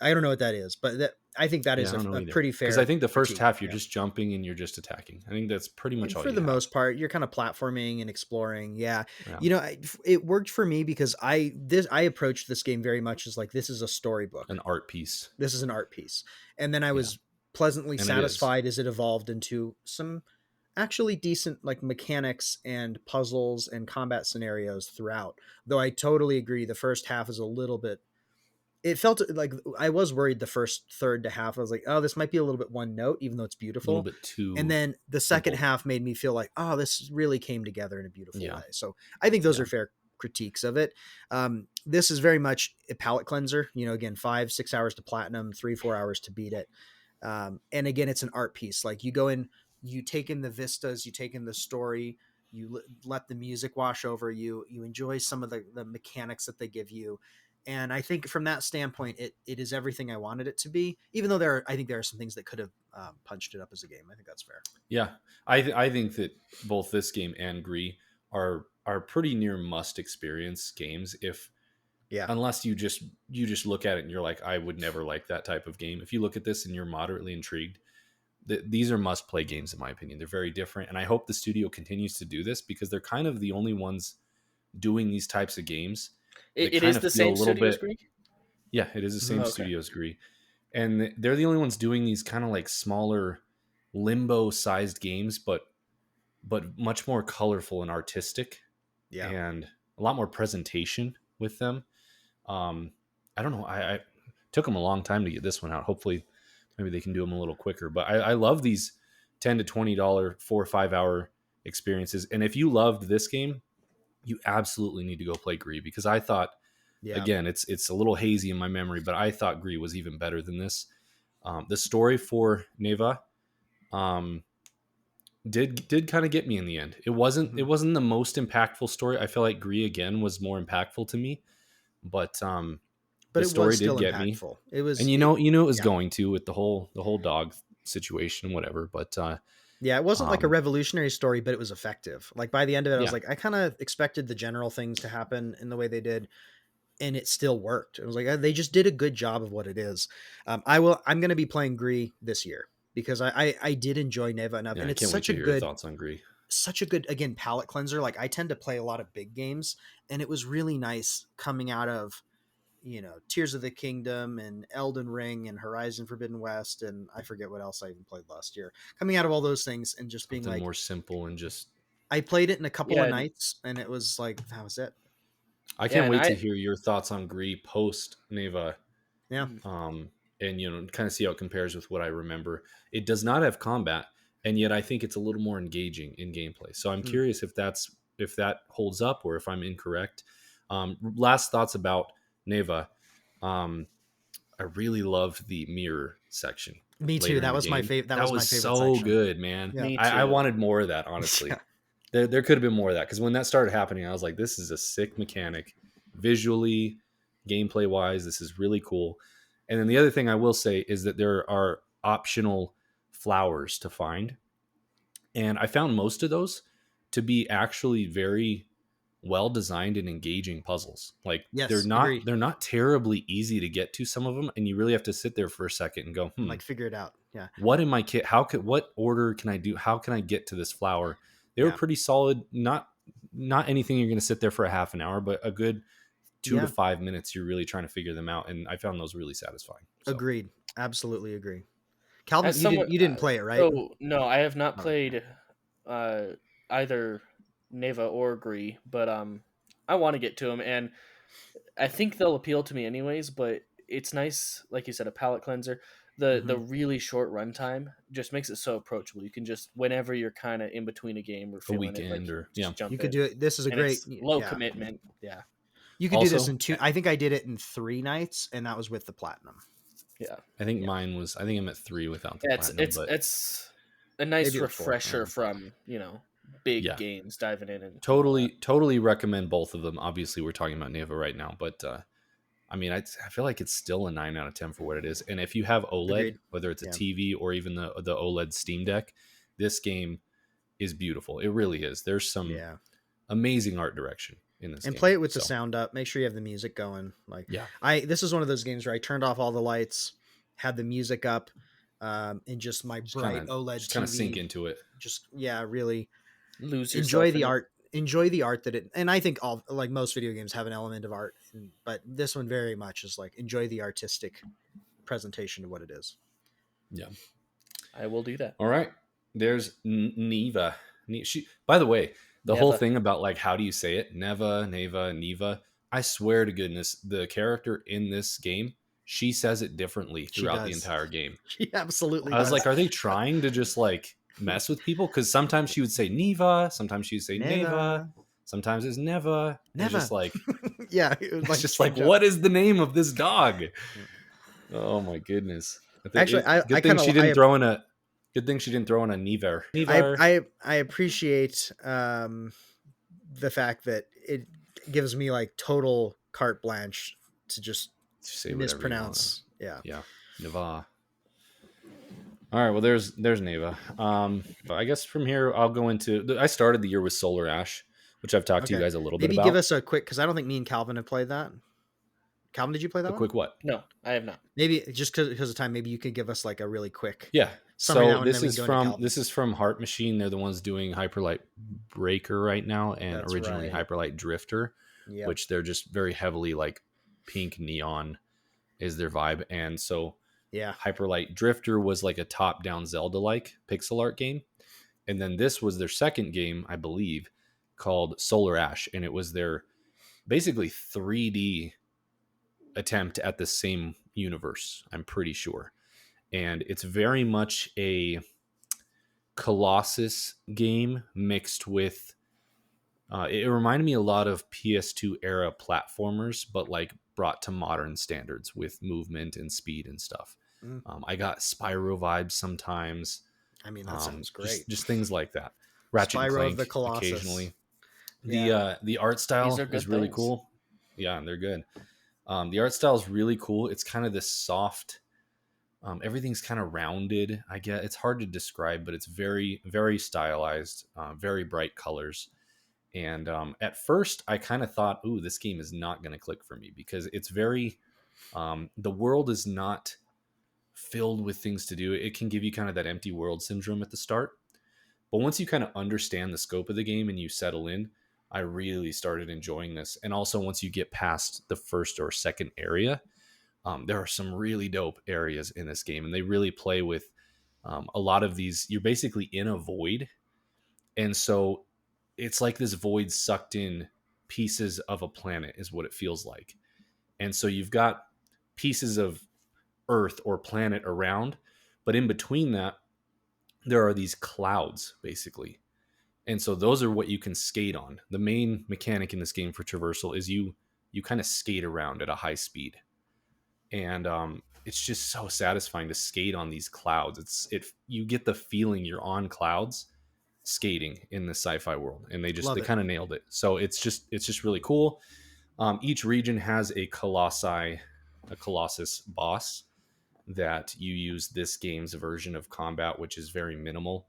I don't know what that is, but I think that Yeah, is I don't know a either. pretty Because I fair think the first critique. half you're Yeah. just jumping and you're just attacking. I think that's pretty much And all for you the have. most part, you're kind of platforming and exploring. Yeah, Yeah. it worked for me because I approached this game very much as like this is a storybook. An art piece. This is an art piece, and then I Yeah. was pleasantly And it is. satisfied as it evolved into some actually decent like mechanics and puzzles and combat scenarios throughout. Though I totally agree, the first half is a little bit. It felt like I was worried the first third to half. I was like, oh, this might be a little bit one note, even though it's A little beautiful. bit And too then the second simple. half made me feel like, oh, this really came together in a beautiful Yeah. way. So I think those Yeah. are fair critiques of it. This is very much a palate cleanser. Again, 5-6 hours to platinum, 3-4 hours to beat it. And again, it's an art piece. Like you go in, you take in the vistas, you take in the story, you let the music wash over you, you enjoy some of the mechanics that they give you. And I think from that standpoint, it is everything I wanted it to be. Even though I think there are some things that could have punched it up as a game. I think that's fair. Yeah. I think that both this game and Gree are pretty near must experience games if Yeah, unless you just look at it and you're like, I would never like that type of game. If you look at this and you're moderately intrigued, these are must play games in my opinion. They're very different, and I hope the studio continues to do this because they're kind of the only ones doing these types of games that It kind is of the feel a same little studio as bit. Greek. Yeah, it is the same Okay. studio as Gree, and they're the only ones doing these kind of like smaller limbo sized games, but much more colorful and artistic, yeah. and a lot more presentation with them. um I don't know, I took them a long time to get this one out. Hopefully maybe they can do them a little quicker, but I love these $10 to $20 4 or 5 hour experiences. And if you loved this game, you absolutely need to go play Gree, because I thought, Yeah. again, it's a little hazy in my memory, but I thought Gree was even better than this. The story for Neva um did kind of get me in the end. Mm-hmm. It wasn't the most impactful story. I feel like Gree again was more impactful to me, but But the it was story did still get me. impactful. It was And it. you know it was Yeah. going to, with the whole dog situation, whatever. But Yeah, it wasn't like a um revolutionary story, but it was effective. Like by the end of it, I was yeah, like, I kind of expected the general things to happen in the way they did, and it still worked. It was like they just did a good job of what it is. I'm going to be playing Gree this year because I did enjoy Neva enough, yeah, and I it's can't wait to hear your thoughts on Gree. such a good again palate cleanser. Like I tend to play a lot of big games, and it was really nice coming out of Tears of the Kingdom and Elden Ring and Horizon Forbidden West, and I forget what else I even played last year. Coming out of all those things and just being Something like, more simple and just I played it in a couple Yeah, of nights, and it was like that was it. I yeah, can't and wait to I hear your thoughts on Gree post Neva. Yeah. mm, And kind of see how it compares with what I remember. It does not have combat, and yet I think it's a little more engaging in gameplay. So I'm Hmm. curious if that holds up or if I'm incorrect. Last thoughts about Neva. Um, I really loved the mirror section Me too. later in That the was my game. favorite. That That was my was favorite so section. good, man. Yeah. me I too. wanted more of that, honestly. Yeah. There could have been more of that, because when that started happening, I was like, this is a sick mechanic. Visually, gameplay wise, this is really cool. And then the other thing I will say is that there are optional flowers to find. And I found most of those to be actually very well designed and engaging puzzles. Like Yes. Agree. they're not terribly easy to get to, some of them, and you really have to sit there for a second and go, And like figure it out. Yeah. what in my kit? What order can I do? How can I get to this flower? They were Yeah. pretty solid. Not anything you're going to sit there for a half an hour, but a good 2 to 5 minutes. You're really trying to figure them out, and I found those really satisfying. So Agreed. Absolutely agree. Calvin, As someone, you didn't play it, right? so no, I have not All right. played either Neva or Gree, but I want to get to them, and I think they'll appeal to me anyways. But it's nice, like you said, a palate cleanser. the really short runtime just makes it so approachable. You can just, whenever you're kind of in between a game or feeling weekend, it, or just jump You could in. do it. This is a And great it's low commitment. Yeah. You could do this Also, in 2. I think I did it in 3 nights, and that was with the platinum. Yeah. I think mine was. I think I'm at 3 without the platinum. It's a nice Maybe it was 4. refresher from big games diving in and totally recommend both of them. Obviously, we're talking about Neva right now, but I mean, I feel like it's still a 9 out of 10 for what it is. And if you have OLED, Agreed. whether it's a TV or even the OLED Steam Deck, this game is beautiful. It really is. There's some amazing art direction in this game. And play it with the sound up. Make sure you have the music going. Like, this is one of those games where I turned off all the lights, had the music up, and just my bright OLED just TV. Kind of sink into it. Just really lose yourself. Enjoy the art. Enjoy the art that it. And I think most video games have an element of art, but this one very much is like enjoy the artistic presentation of what it is. Yeah, I will do that. All right. There's Neva. By the way, the whole thing about like how do you say it? Neva. I swear to goodness, the character in this game, she says it differently throughout the entire game. She absolutely I was like, are they trying to just like mess with people? Because sometimes she would say Neva, sometimes she would say Neva, sometimes it's Neva. It's just like, it's just like, what is the name of this dog? Oh my goodness! Actually, good thing she didn't throw in a Never. I appreciate the fact that it gives me like total carte blanche to just say mispronounce. Yeah. Neva. All right, well, there's Neva. I guess from here I'll go into. I started the year with Solar Ash, which I've talked to you guys a little bit about. Maybe give us a quick, because I don't think me and Calvin have played that. Calvin, did you play that? Quick what? No, I have not. Maybe just because of time, maybe you could give us like a really quick. Yeah. So this is from Heart Machine. They're the ones doing Hyperlight Breaker right now, and originally Hyperlight Drifter, which they're just very heavily like pink neon is their vibe. And so Hyperlight Drifter was like a top-down Zelda-like pixel art game. And then this was their second game, I believe, called Solar Ash. And it was their basically 3D attempt at the same universe, I'm pretty sure. And it's very much a Colossus game mixed with... it reminded me a lot of PS2 era platformers, but like brought to modern standards with movement and speed and stuff. I got Spyro vibes sometimes. I mean, that sounds great. Just things like that. Ratchet and Clank the Colossus. Occasionally. The art style is really cool. Yeah, they're good. The art style is really cool. It's kind of this soft. Everything's kind of rounded. I guess it's hard to describe, but it's very, very stylized. Very bright colors. And at first, I kind of thought, "Ooh, this game is not going to click for me," because it's very. The world is not filled with things to do. It can give you kind of that empty world syndrome at the start. But once you kind of understand the scope of the game and you settle in, I really started enjoying this. And also once you get past the first or second area, there are some really dope areas in this game. And they really play with a lot of these. You're basically in a void. And so it's like this void sucked in pieces of a planet is what it feels like. And so you've got pieces of Earth or planet around, but in between that there are these clouds basically, and so those are what you can skate on. The main mechanic in this game for traversal is you kind of skate around at a high speed, and it's just so satisfying to skate on these clouds. You get the feeling you're on clouds skating in the sci-fi world, and they kind of nailed it. So it's just really cool. Each region has a colossus boss that you use this game's version of combat, which is very minimal.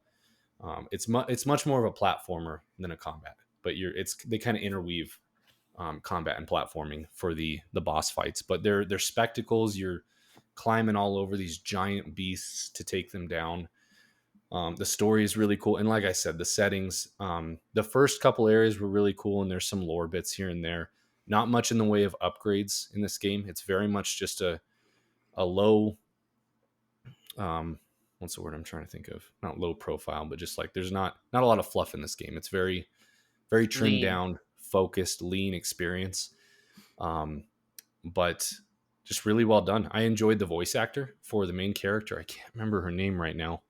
It's much more of a platformer than a combat, but they kind of interweave combat and platforming for the boss fights. But they're spectacles. You're climbing all over these giant beasts to take them down. The story is really cool, and like I said, the settings. The first couple areas were really cool, and there's some lore bits here and there. Not much in the way of upgrades in this game. It's very much just a low, what's the word I'm trying to think of? Not low profile, but just like there's not a lot of fluff in this game. It's very, very trimmed down, focused, lean experience. But just really well done. I enjoyed the voice actor for the main character. I can't remember her name right now.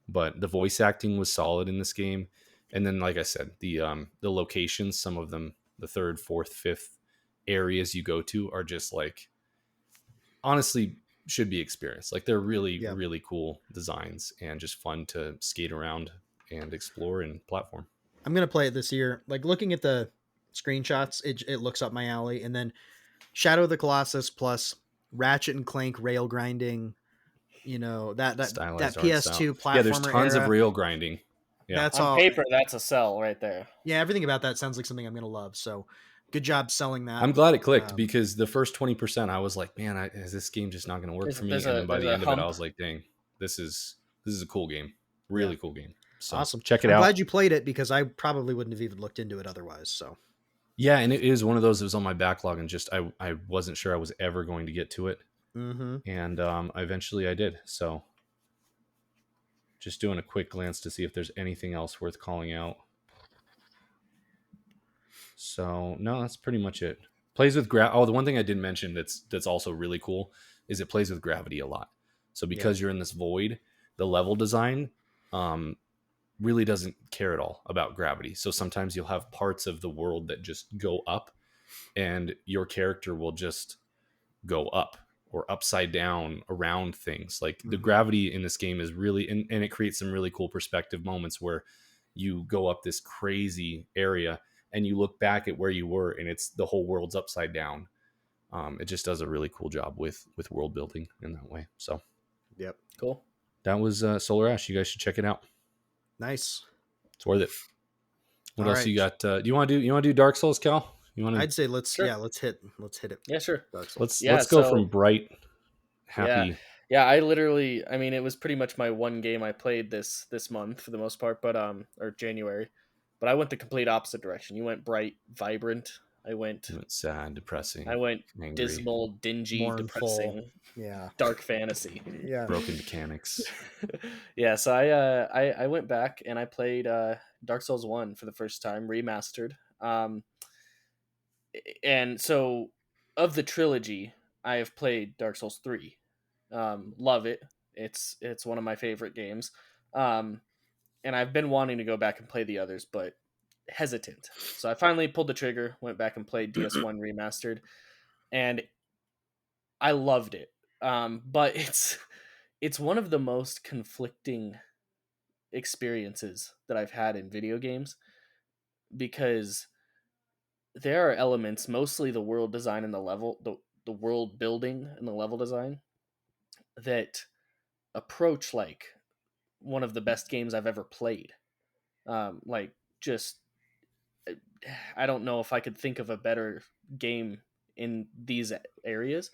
But the voice acting was solid in this game. And then, like I said, the locations, some of them, the third, fourth, fifth areas you go to are just like, honestly, should be experienced. Like they're really, really cool designs and just fun to skate around and explore and platform. I'm going to play it this year. Like looking at the screenshots, it looks up my alley. And then Shadow of the Colossus plus Ratchet and Clank rail grinding, that PS2 platformer. Yeah, there's tons era. of rail grinding. Yeah, that's on all paper. That's a sell right there. Yeah, everything about that sounds like something I'm gonna love. So, good job selling that. I'm glad it clicked because the first 20%, I was like, man, is this game just not going to work for me? And then by the end of it, I was like, dang, this is a cool game, really cool game. So awesome, check it out. I'm glad you played it because I probably wouldn't have even looked into it otherwise. So. Yeah, and it is one of those that was on my backlog, and just I wasn't sure I was ever going to get to it, and eventually I did. So, just doing a quick glance to see if there's anything else worth calling out. So no, that's pretty much it. Plays with the one thing I didn't mention that's also really cool is it plays with gravity a lot. So because you're in this void, the level design really doesn't care at all about gravity. So sometimes you'll have parts of the world that just go up, and your character will just go up or upside down around things. Like the gravity in this game is really, and it creates some really cool perspective moments where you go up this crazy area and you look back at where you were and it's the whole world's upside down. It just does a really cool job with world building in that way. So, yep, cool. That was Solar Ash. You guys should check it out. Nice, it's worth it. What else you got? Do you want to do Dark Souls, Cal? I'd say let's hit it. Yeah, sure. Dark Souls. Let's go from bright, happy. Yeah. I mean, it was pretty much my one game I played this month for the most part, but or January. But I went the complete opposite direction. You went bright, vibrant. I went sad, depressing. I went angry, dismal, dingy, mournful, depressing. Yeah. Dark fantasy. Yeah. Broken mechanics. Yeah, so I went back and I played Dark Souls 1 for the first time, remastered. And so of the trilogy, I have played Dark Souls 3. Love it. It's one of my favorite games. And I've been wanting to go back and play the others, but hesitant. So I finally pulled the trigger, went back and played DS1 remastered, and I loved it. But it's one of the most conflicting experiences that I've had in video games, because there are elements, mostly the world design and the world building and the level design, that approach like one of the best games I've ever played. I don't know if I could think of a better game in these areas.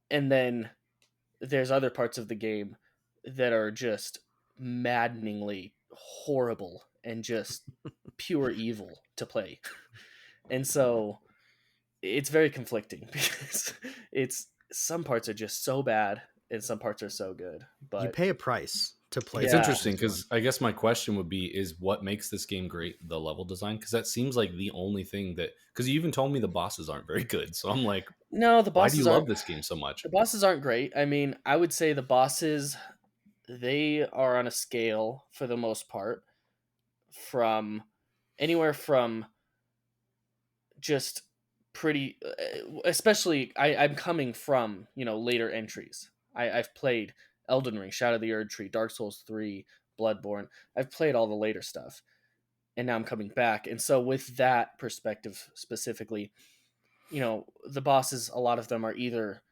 And then there's other parts of the game that are just maddeningly horrible and just pure evil to play. And so it's very conflicting because some parts are just so bad and some parts are so good. But you pay a price to play. It's interesting because I guess my question would be, is what makes this game great the level design? Because that seems like the only thing that, because you even told me the bosses aren't very good. So I'm like, no, the bosses. Why do you love this game so much? The bosses aren't great. I mean, I would say the bosses, they are on a scale for the most part from anywhere from just pretty, especially I'm coming from, later entries. I've played Elden Ring, Shadow of the Erdtree, Dark Souls 3, Bloodborne. I've played all the later stuff, and now I'm coming back. And so with that perspective specifically, the bosses, a lot of them are either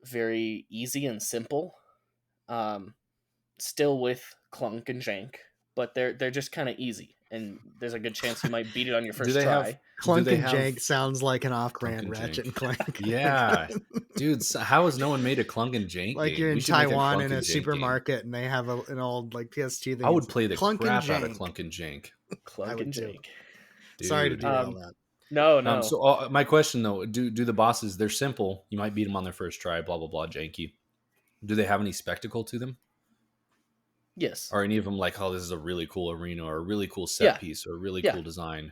very easy and simple, still with clunk and jank, but they're just kind of easy, and there's a good chance you might beat it on your first try. Clunk and jank sounds like an off-brand Ratchet and Clank. Yeah, dude, how has no one made a Clunk and jank like game? You're in Taiwan in a supermarket and they have an old like PS2 thing. I would play the crap out of Clunk and jank. Clunk and jank. Sorry to do all that. No. So my question though, do the bosses, they're simple, you might beat them on their first try, blah blah blah, janky. Do they have any spectacle to them? Yes. Are any of them like, oh, this is a really cool arena or a really cool set piece or a really cool design?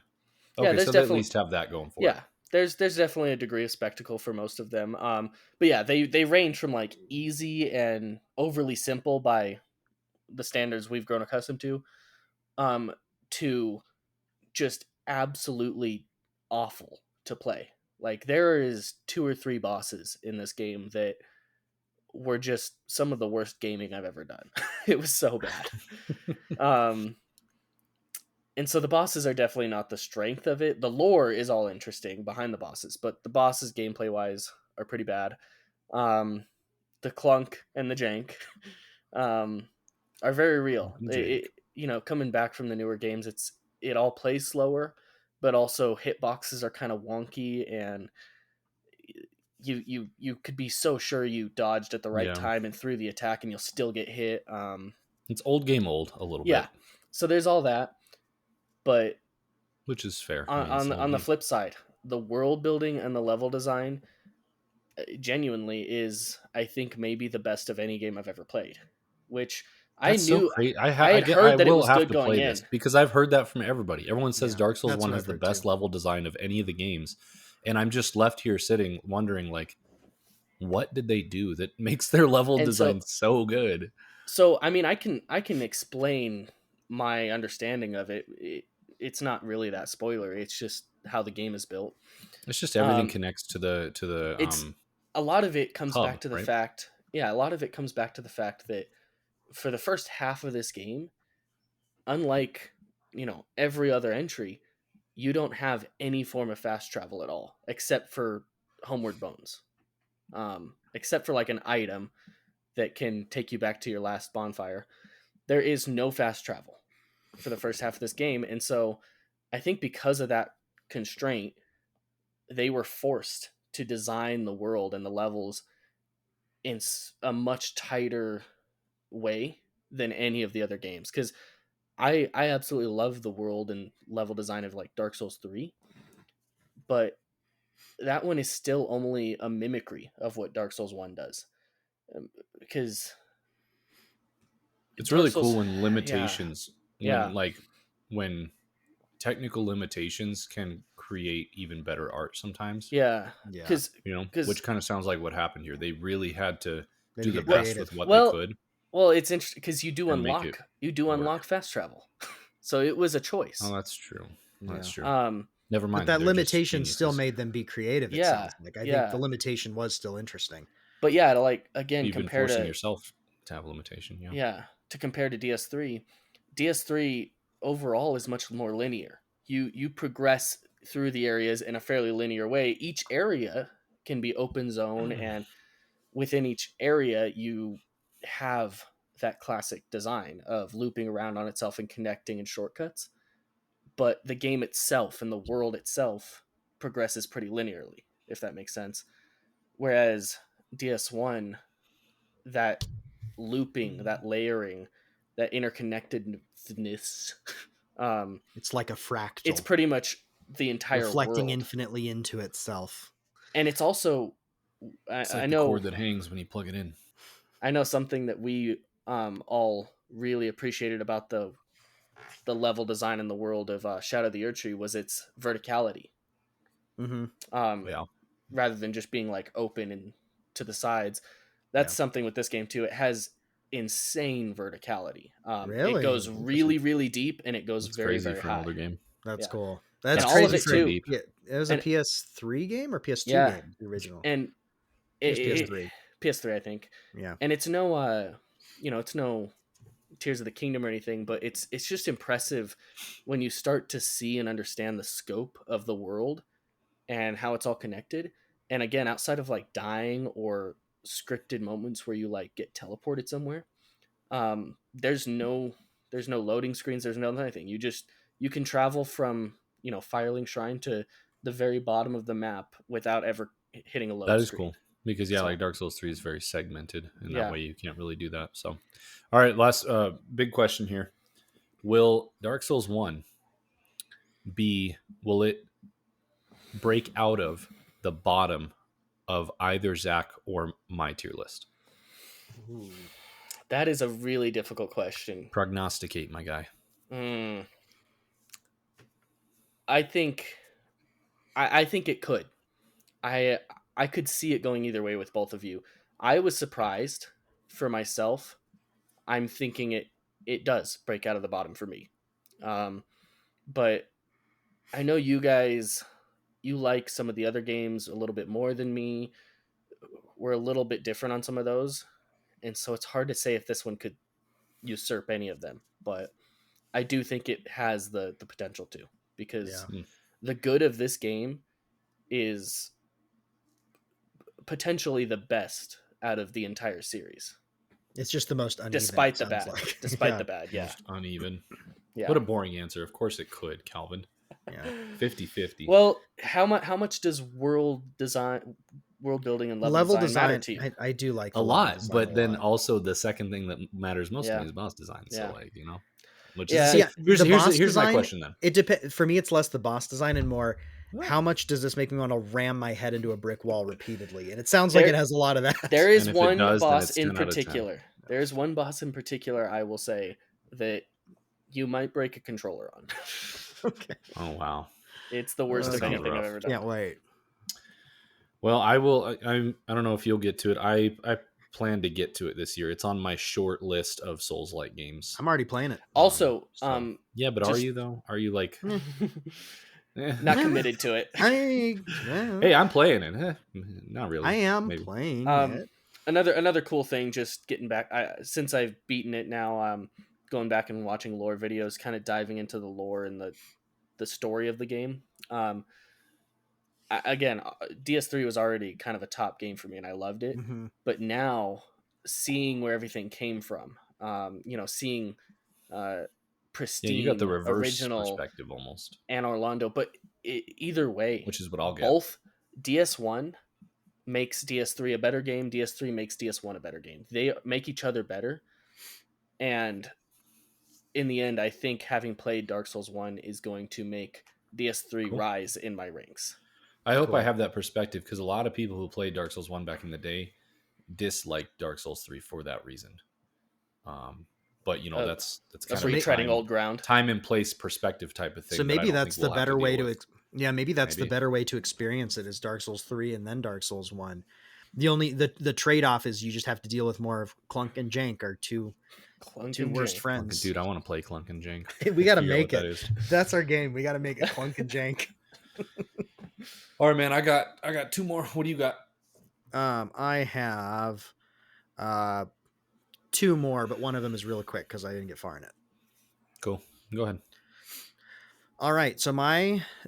Okay, so they at least have that going for it. There's definitely a degree of spectacle for most of them. But yeah, they range from like easy and overly simple by the standards we've grown accustomed to just absolutely awful to play. Like there is 2 or 3 bosses in this game that were just some of the worst gaming I've ever done. It was so bad. And so the bosses are definitely not the strength of it. The lore is all interesting behind the bosses, but the bosses gameplay wise are pretty bad. The clunk and the jank are very real. Coming back from the newer games, it all plays slower, but also hitboxes are kind of wonky, and you could be so sure you dodged at the right time and threw the attack, and you'll still get hit. It's old game old a little bit. Yeah, so there's all that. But which is fair. On the flip side, the world building and the level design genuinely is, I think, maybe the best of any game I've ever played. Which That's I knew. So great. I had heard that it was good going in because I've heard that from everybody. Everyone says Dark Souls 1 has the best level design of any of the games, and I'm just left here sitting wondering, like, what did they do that makes their level design so good? So I mean, I can explain my understanding of it. It's not really that spoiler. It's just how the game is built. It's just everything connects to the. It's a lot of it comes back to the right? fact. Yeah, a lot of it comes back to the fact that for the first half of this game, unlike every other entry, you don't have any form of fast travel at all, except for Homeward Bones, except for like an item that can take you back to your last bonfire. There is no fast travel for the first half of this game. And so I think because of that constraint, they were forced to design the world and the levels in a much tighter way than any of the other games. Because I absolutely love the world and level design of like Dark Souls 3, but that one is still only a mimicry of what Dark Souls 1 does. Because it's really cool when limitations, when technical limitations can create even better art sometimes. Because which kind of sounds like what happened here. They really had to do the best with what they could. Well, it's interesting because you do unlock fast travel, so it was a choice. Oh, that's true. That's true. Never mind. But that limitation still made them be creative. It sounds like. I think the limitation was still interesting. But yeah, to like again you've been forcing yourself to have a limitation. Yeah. To compare to DS3, DS3 overall is much more linear. You progress through the areas in a fairly linear way. Each area can be open zone, and within each area you have that classic design of looping around on itself and connecting in shortcuts. But the game itself and the world itself progresses pretty linearly, if that makes sense. Whereas DS1, that looping, that layering, that interconnectedness, it's like a fractal. It's pretty much the entire reflecting world. infinitely into itself. And it's also it's like I know the cord that hangs when you plug it in. I know something that we all really appreciated about the level design in the world of Shadow of the Erdtree was its verticality. Rather than just being like open and to the sides. That's something with this game too. It has insane verticality. Really? It goes really, really deep, and it goes very, very high. Game. That's cool. That's and crazy. All of it too. Yeah, it was a PS3 game or PS2 game, the original. And PS3. PS3, I think. Yeah. And it's no, it's no Tears of the Kingdom or anything, but it's just impressive when you start to see and understand the scope of the world and how it's all connected. And again, outside of like dying or scripted moments where you like get teleported somewhere, there's no loading screens, there's no anything. You can travel from Firelink Shrine to the very bottom of the map without ever hitting a load screen. That is cool because like Dark Souls 3 is very segmented, and that way you can't really do that. So all right, last big question here. Will Dark Souls 1 will it break out of the bottom of either Zach or my tier list? Ooh. That is a really difficult question. Prognosticate, my guy. I think I think it could. I could see it going either way with both of you. I was surprised for myself. I'm thinking it does break out of the bottom for me. But I know you guys, you like some of the other games a little bit more than me. We're a little bit different on some of those. And so it's hard to say if this one could usurp any of them. But I do think it has the potential to, because the good of this game is potentially the best out of the entire series. It's just the most uneven. Despite the bad. Like. Despite the bad, yeah. Most uneven. Yeah. What a boring answer. Of course it could, Calvin. Yeah. 50-50. Well, how much does world building and level design matter to you? I do like a lot, but then also the second thing that matters most to me is boss design. So like, you know, which is here's my question then. It depends. For me, it's less the boss design and more how much does this make me want to ram my head into a brick wall repeatedly? And it sounds like it has a lot of that. There is one boss in particular. There's one boss in particular I will say that you might break a controller on. Okay. Oh wow. It's the worst thing I've ever done. Can't wait. Well, I will. I don't know if you'll get to it. I plan to get to it this year. It's on my short list of Souls-like games. I'm already playing it. Also, yeah, but are you though? Are you like not committed to it? Hey, I'm playing it. Not really. I am playing it. Another cool thing, just getting back. Since I've beaten it now, going back and watching lore videos, kind of diving into the lore and the story of the game. Again, DS3 was already kind of a top game for me, and I loved it. Mm-hmm. But now, seeing where everything came from, seeing pristine, you got the reverse original perspective almost, and Orlando. But either way, which is what I'll get. Both DS1 makes DS3 a better game. DS3 makes DS1 a better game. They make each other better, and in the end, I think having played Dark Souls 1 is going to make DS3 rise in my ranks. I hope I have that perspective, because a lot of people who played Dark Souls 1 back in the day disliked Dark Souls 3 for that reason. But you know, that's kind of retreading old ground, time and place perspective type of thing. So maybe that's the better way to maybe that's the better way to experience it, is Dark Souls 3 and then Dark Souls 1. The trade-off is you just have to deal with more of Clunk and Jank, our two worst friends. Dude, I want to play Clunk and Jank. We got to make it. That's our game. We got to make it Clunk and Jank. All right, man. I got two more. What do you got? I have two more, but one of them is really quick because I didn't get far in it. Cool. Go ahead. All right. So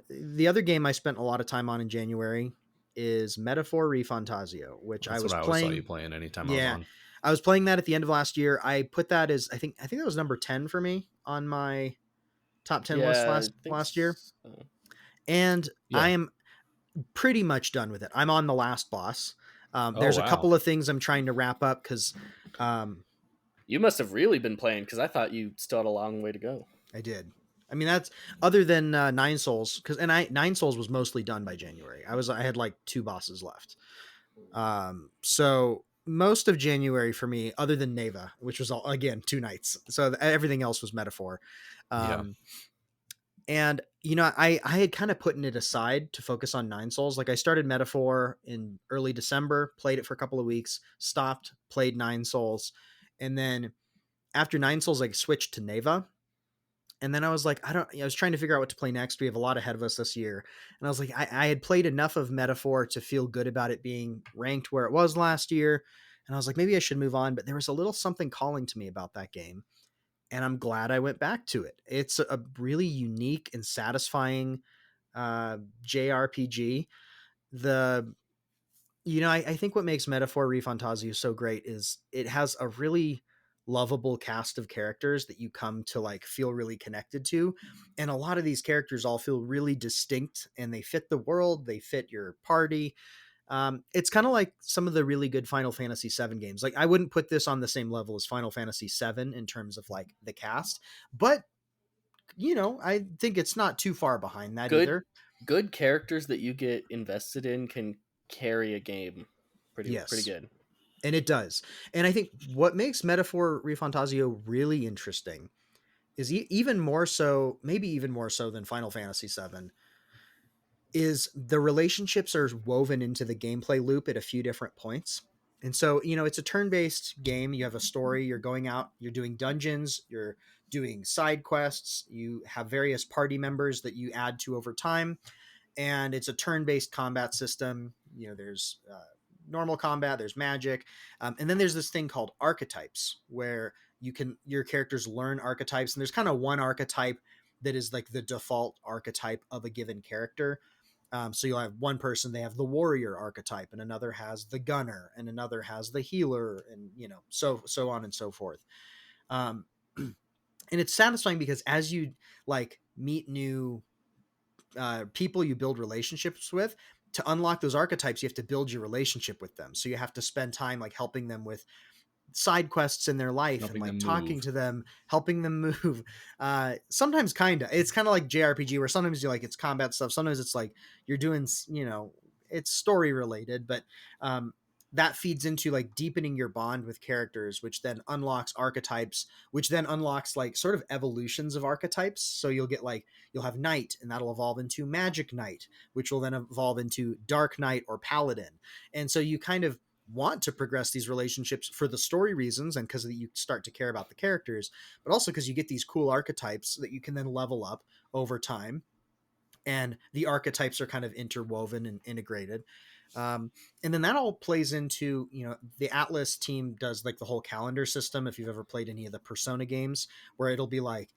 the other game I spent a lot of time on in January is Metaphor ReFantazio, which That's I was what playing. I always saw you playing anytime I was on. I was playing that at the end of last year. I put that as I think that was number 10 for me on my top 10 list last year. And I am pretty much done with it. I'm on the last boss. There's a couple of things I'm trying to wrap up because you must have really been playing, because I thought you still had a long way to go. I did. I mean, that's other than Nine Souls, Nine Souls was mostly done by January. I had like 2 bosses left. So most of January for me, other than Neva, which was all, again, 2 nights. So everything else was Metaphor. And, you know, I had kind of putting it aside to focus on Nine Souls. Like I started Metaphor in early December, played it for a couple of weeks, stopped, played Nine Souls. And then after Nine Souls, I switched to Neva. And then I was like, I was trying to figure out what to play next. We have a lot ahead of us this year. And I was like, I had played enough of Metaphor to feel good about it being ranked where it was last year. And I was like, maybe I should move on. But there was a little something calling to me about that game. And I'm glad I went back to it. It's a really unique and satisfying JRPG. I think what makes Metaphor ReFantazio so great is it has a really lovable cast of characters that you come to like feel really connected to. And a lot of these characters all feel really distinct, and they fit the world, they fit your party. It's kind of like some of the really good Final Fantasy VII games. Like I wouldn't put this on the same level as Final Fantasy VII in terms of like the cast, but you know, I think it's not too far behind that either. Good characters that you get invested in can carry a game pretty good. And it does. And I think what makes Metaphor ReFantazio really interesting is maybe even more so than Final Fantasy VII, is the relationships are woven into the gameplay loop at a few different points. And so, it's a turn-based game. You have a story, you're going out, you're doing dungeons, you're doing side quests, you have various party members that you add to over time, and it's a turn-based combat system. There's normal combat, there's magic, and then there's this thing called archetypes, where your characters learn archetypes, and there's kind of one archetype that is like the default archetype of a given character. So you'll have one person, they have the warrior archetype, and another has the gunner, and another has the healer, and so on and so forth. And it's satisfying because as you like meet new people, you build relationships with. To unlock those archetypes, you have to build your relationship with them. So you have to spend time like helping them with side quests in their life, helping and like talking to them, helping them move. Sometimes it's kind of like JRPG, where sometimes you like it's combat stuff, sometimes it's like you're doing it's story related, but that feeds into like deepening your bond with characters, which then unlocks archetypes, which then unlocks like sort of evolutions of archetypes. So you'll have knight, and that'll evolve into magic knight, which will then evolve into dark knight or paladin. And so you kind of want to progress these relationships for the story reasons, and because you start to care about the characters, but also because you get these cool archetypes that you can then level up over time. And the archetypes are kind of interwoven and integrated. And then that all plays into, the Atlas team does like the whole calendar system. If you've ever played any of the Persona games, where it'll be like,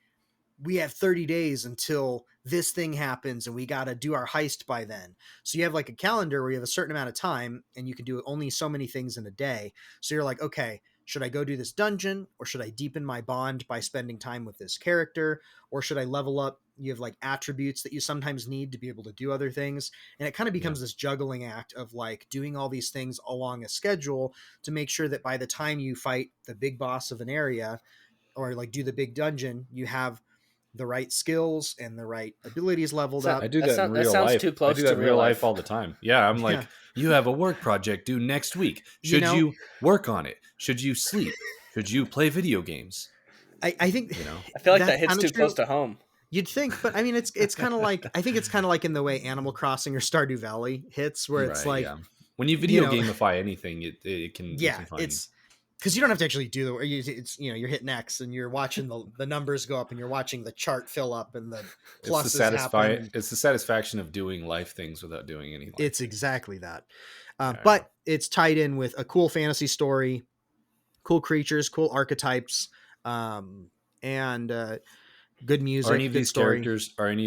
we have 30 days until this thing happens, and we got to do our heist by then. So you have like a calendar where you have a certain amount of time, and you can do only so many things in a day. So you're like, okay, should I go do this dungeon, or should I deepen my bond by spending time with this character, or should I level up? You have like attributes that you sometimes need to be able to do other things. And it kind of becomes this juggling act of like doing all these things along a schedule to make sure that by the time you fight the big boss of an area, or like do the big dungeon, you have the right skills and the right abilities leveled up. I do that in real life. Too close I do that to in real life all the time. Yeah, I'm like, you have a work project due next week. Should you work on it? Should you sleep? Should you play video games? I think I feel like that hits too close to home. You'd think, but I mean, it's kind of like, I think it's kind of like in the way Animal Crossing or Stardew Valley hits, where it's like when you video gamify anything, it can it's because you don't have to actually do it's you're hitting X and you're watching the numbers go up, and you're watching the chart fill up, and the pluses happen. It's the satisfaction of doing life things without doing anything. It's exactly that. But it's tied in with a cool fantasy story, cool creatures, cool archetypes, and good music. Are any of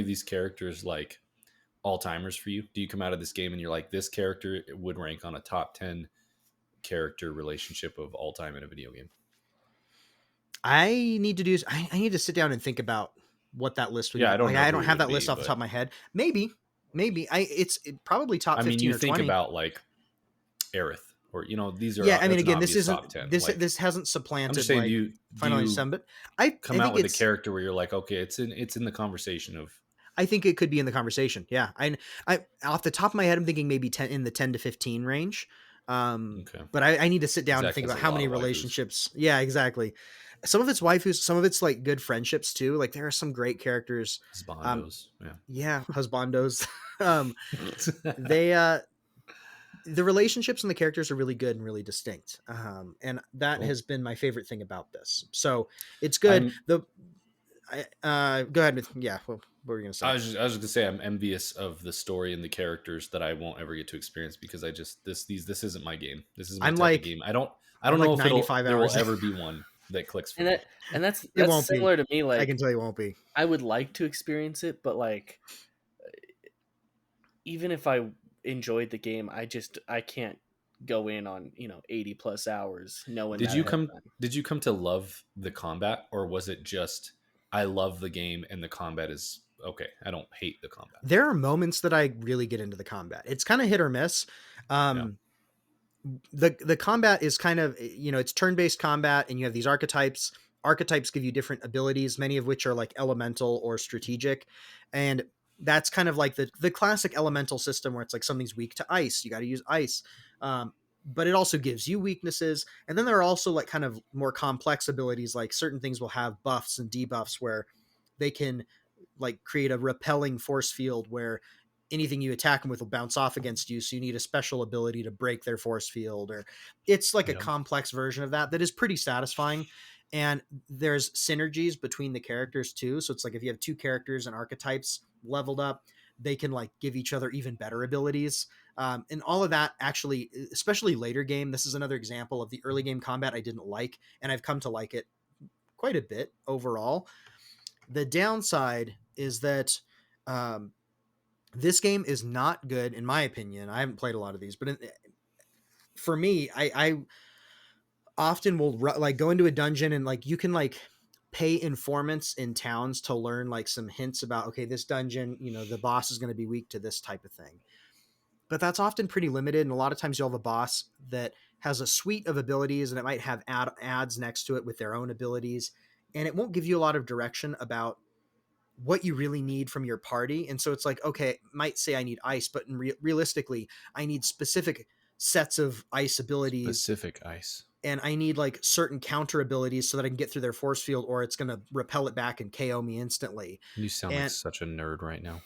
these characters like all timers for you? Do you come out of this game and you're like, this character would rank on a top 10 character relationship of all time in a video game? I need to sit down and think about what that list would be. I don't have that list off the top of my head. Maybe it's probably top 15 or 20. I mean, you think about like Aerith, or these are I mean, again, this isn't this hasn't supplanted. I'm just saying, like, you Final Fantasy VII, but I come out with a character where you're like, okay, it's in the conversation of. I think it could be in the conversation. Yeah, I off the top of my head, I'm thinking maybe 10 in the 10 to 15 range. Okay. But I need to sit down and think about how many relationships. Yeah, exactly. Some of it's waifus, some of it's like good friendships too. Like there are some great characters. Husbandos. Husbandos. The relationships and the characters are really good and really distinct. And that has been my favorite thing about this. So it's good. Go ahead with, what were you going to say? I was just going to say, I'm envious of the story and the characters that I won't ever get to experience, because this isn't my game. This is my type of game. I don't know if there will ever be one that clicks for me. And that's similar to me. Like, I can tell you it won't be. I would like to experience it, but like, even if I enjoyed the game, I can't go in on 80 plus hours knowing. Did you come to love the combat, or was it just I love the game and the combat is okay? I don't hate the combat. There are moments that I really get into the combat. It's kind of hit or miss. The combat is kind of, it's turn-based combat, and you have these archetypes. Archetypes give you different abilities, many of which are like elemental or strategic. And that's kind of like the classic elemental system, where it's like something's weak to ice, you got to use ice. But it also gives you weaknesses. And then there are also like kind of more complex abilities, like certain things will have buffs and debuffs where they can like create a repelling force field where anything you attack them with will bounce off against you. So you need a special ability to break their force field, or it's like a complex version of that is pretty satisfying. And there's synergies between the characters too. So it's like if you have two characters and archetypes leveled up, they can like give each other even better abilities. And all of that actually, especially later game, this is another example of the early game combat I didn't like, and I've come to like it quite a bit overall. The downside is that this game is not good, in my opinion. I haven't played a lot of these, but for me, I often will like go into a dungeon and like you can like pay informants in towns to learn like some hints about, okay, this dungeon, you know, the boss is going to be weak to this type of thing. But that's often pretty limited. And a lot of times you'll have a boss that has a suite of abilities and it might have ads next to it with their own abilities. And it won't give you a lot of direction about what you really need from your party. And so it's like, okay, might say I need ice, but realistically, I need specific sets of ice abilities. Specific ice. And I need like certain counter abilities so that I can get through their force field, or it's going to repel it back and KO me instantly. You sound like such a nerd right now.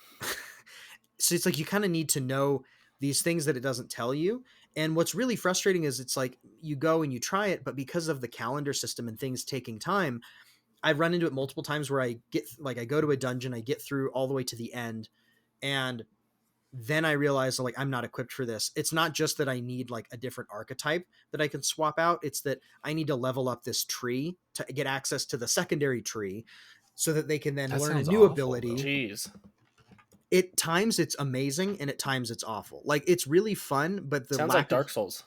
So it's like, you kind of need to know these things that it doesn't tell you. And what's really frustrating is it's like you go and you try it, but because of the calendar system and things taking time, I've run into it multiple times where I get like, I go to a dungeon, I get through all the way to the end, and then I realize like, I'm not equipped for this. It's not just that I need like a different archetype that I can swap out. It's that I need to level up this tree to get access to the secondary tree so that they can then learn a new ability. Jeez. At times it's amazing and at times it's awful. Like it's really fun, but the sounds like Dark Souls.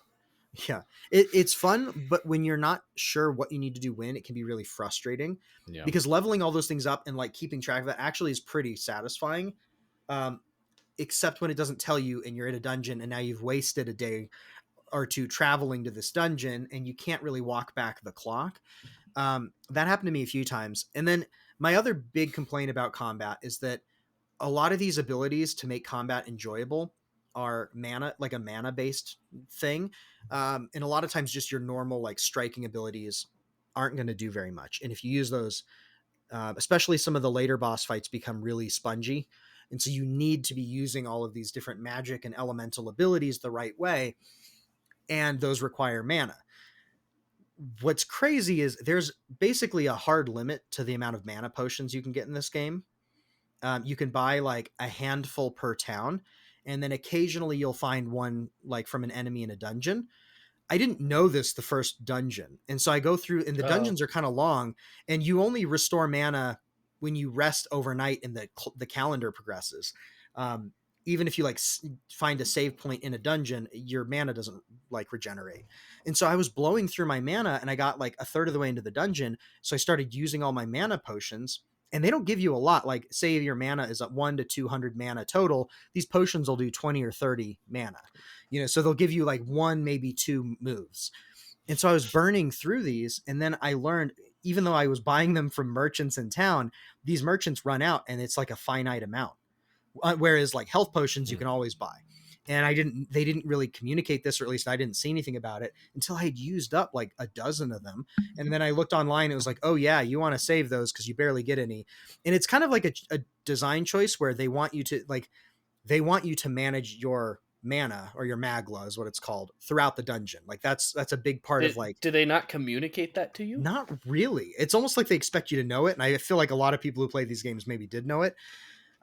Yeah, it's fun, but when you're not sure what you need to do when, it can be really frustrating. Yeah. Because leveling all those things up and like keeping track of that actually is pretty satisfying. Except when it doesn't tell you and you're in a dungeon and now you've wasted a day or two traveling to this dungeon and you can't really walk back the clock. That happened to me a few times. And then my other big complaint about combat is that a lot of these abilities to make combat enjoyable are mana, like a mana based thing. And a lot of times just your normal like striking abilities aren't going to do very much. And if you use those, especially some of the later boss fights become really spongy. And so you need to be using all of these different magic and elemental abilities the right way. And those require mana. What's crazy is there's basically a hard limit to the amount of mana potions you can get in this game. You can buy like a handful per town, and then occasionally you'll find one like from an enemy in a dungeon. I didn't know this the first dungeon. And so I go through, and the dungeons are kind of long, and you only restore mana when you rest overnight and the calendar progresses. Even if you like find a save point in a dungeon, your mana doesn't like regenerate. And so I was blowing through my mana and I got like a third of the way into the dungeon. So I started using all my mana potions, and they don't give you a lot. Like say your mana is at 1 to 200 mana total. These potions will do 20 or 30 mana, you know, so they'll give you like 1, maybe 2 moves. And so I was burning through these. And then I learned, even though I was buying them from merchants in town, these merchants run out and it's like a finite amount. Whereas like health potions, you can always buy. And they didn't really communicate this, or at least I didn't see anything about it until I had used up like a dozen of them. And then I looked online, it was like, oh yeah, you want to save those because you barely get any. And it's kind of like a design choice where they want you to manage your mana, or your magla is what it's called, throughout the dungeon. Like that's a big part of like. Do they not communicate that to you? Not really. It's almost like they expect you to know it. And I feel like a lot of people who play these games maybe did know it.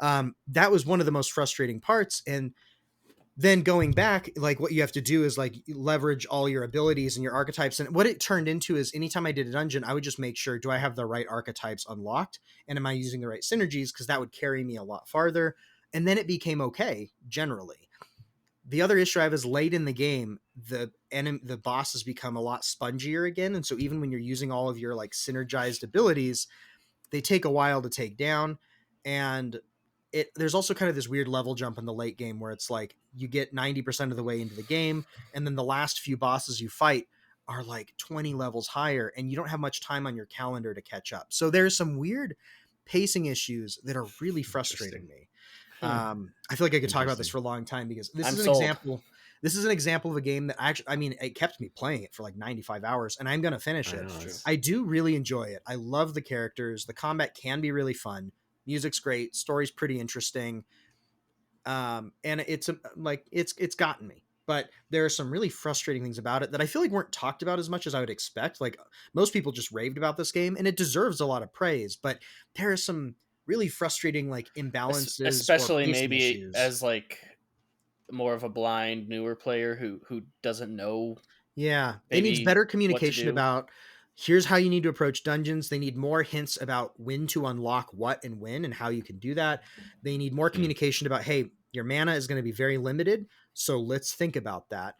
That was one of the most frustrating parts. And then going back, like what you have to do is like leverage all your abilities and your archetypes. And what it turned into is anytime I did a dungeon, I would just make sure, do I have the right archetypes unlocked? And am I using the right synergies? Because that would carry me a lot farther. And then it became okay, generally. The other issue I have is late in the game, the bosses become a lot spongier again. And so even when you're using all of your like synergized abilities, they take a while to take down. And there's also kind of this weird level jump in the late game where it's like you get 90% of the way into the game, and then the last few bosses you fight are like 20 levels higher, and you don't have much time on your calendar to catch up. So there's some weird pacing issues that are really frustrating me. I feel like I could talk about this for a long time, because this is an example of a game that it kept me playing it for like 95 hours, and I'm going to finish it. I do really enjoy it. I love the characters. The combat can be really fun. Music's great. Story's pretty interesting. And it's it's gotten me. But there are some really frustrating things about it that I feel like weren't talked about as much as I would expect. Like most people just raved about this game, and it deserves a lot of praise. But there are some really frustrating like imbalances, especially or maybe issues. As like more of a blind newer player who doesn't know. Yeah, it needs better communication about here's how you need to approach dungeons. They need more hints about when to unlock what and when and how you can do that. They need more communication about, hey, your mana is going to be very limited, so let's think about that.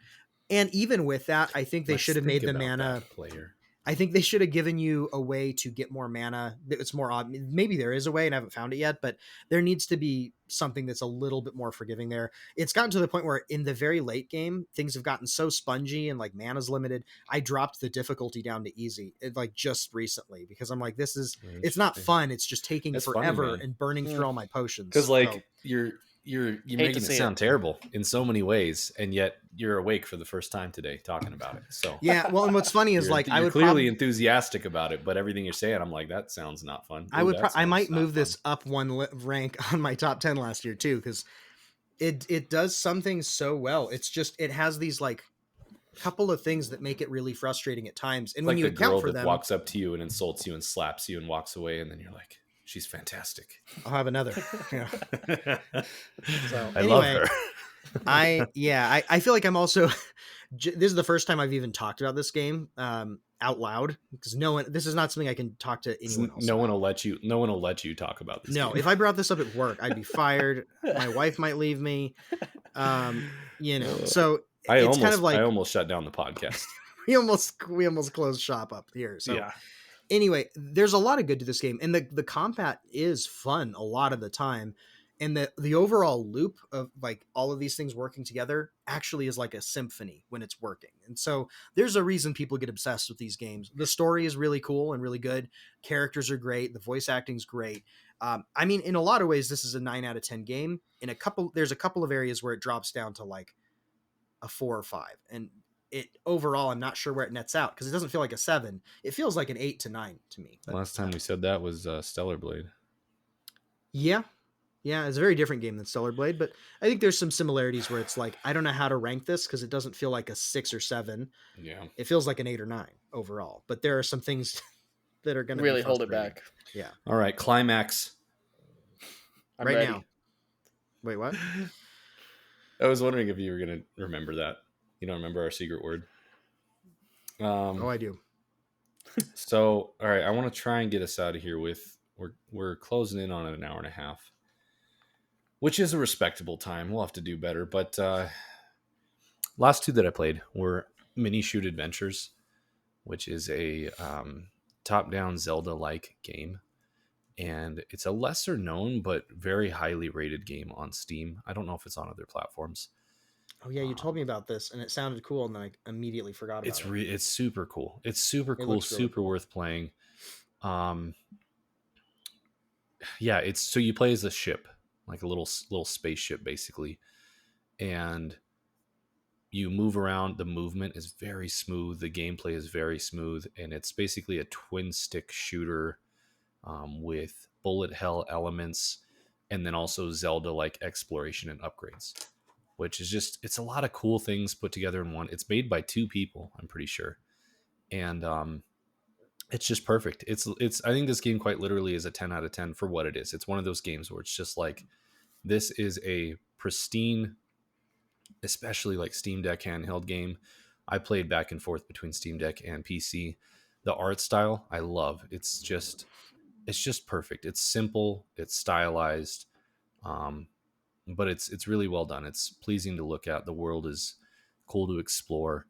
And even with that, I think they should have made the mana player. I think they should have given you a way to get more mana. It's more odd. Maybe there is a way and I haven't found it yet, but there needs to be something that's a little bit more forgiving there. It's gotten to the point where in the very late game, things have gotten so spongy and like mana's limited. I dropped the difficulty down to easy like just recently because I'm like, it's not fun. It's just taking forever and burning through all my potions. Because like you're making it sound terrible in so many ways, and yet you're awake for the first time today talking about it. So yeah, well, and what's funny is like I would clearly enthusiastic about it, but everything you're saying, I'm like, that sounds not fun. I might move this up one rank on my top 10 last year too, because it does some things so well. It's just it has these like couple of things that make it really frustrating at times, and when you account for them, walks up to you and insults you and slaps you and walks away, and then you're like, she's fantastic. I'll have another. Yeah. So I love her. I feel like I'm also this is the first time I've even talked about this game out loud, because this is not something I can talk to anyone else. No one will let you talk about this. No, if I brought this up at work, I'd be fired. My wife might leave me. So I almost shut down the podcast. we almost closed shop up here. So yeah. Anyway, there's a lot of good to this game, and the combat is fun a lot of the time, and the overall loop of like all of these things working together actually is like a symphony when it's working. And so there's a reason people get obsessed with these games. The story is really cool and really good. Characters are great. The voice acting's great. I mean, in a lot of ways, this is a 9 out of 10 game. There's a couple of areas where it drops down to like a 4 or 5, and it overall I'm not sure where it nets out because it doesn't feel like a 7. It feels like an 8 to 9 to me. But last time we said that was Stellar Blade. Yeah, it's a very different game than Stellar Blade, but I think there's some similarities where it's like I don't know how to rank this because it doesn't feel like a 6 or 7. Yeah, it feels like an 8 or 9 overall, but there are some things that are going to really hold it back. Yeah. All right, climax. I'm ready. Now. Wait, what? I was wondering if you were going to remember that. You don't remember our secret word? I do. So, all right, I want to try and get us out of here with we're closing in on an hour and a half, which is a respectable time. We'll have to do better. But last 2 that I played were Mini Shoot Adventures, which is a top-down Zelda-like game. And it's a lesser known but very highly rated game on Steam. I don't know if it's on other platforms. Oh yeah, you told me about this, and it sounded cool, and then I immediately forgot about it. It's super cool. It's super cool, super cool. Worth playing. Yeah, so you play as a ship, like a little spaceship, basically, and you move around. The movement is very smooth. The gameplay is very smooth, and it's basically a twin stick shooter with bullet hell elements, and then also Zelda-like exploration and upgrades. Which is it's a lot of cool things put together in one. It's made by 2 people, I'm pretty sure. And it's just perfect. I think this game quite literally is a 10 out of 10 for what it is. It's one of those games where it's just like, this is a pristine, especially like Steam Deck handheld game. I played back and forth between Steam Deck and PC. The art style, I love. It's just perfect. It's simple. It's stylized. But it's really well done. It's pleasing to look at. The world is cool to explore.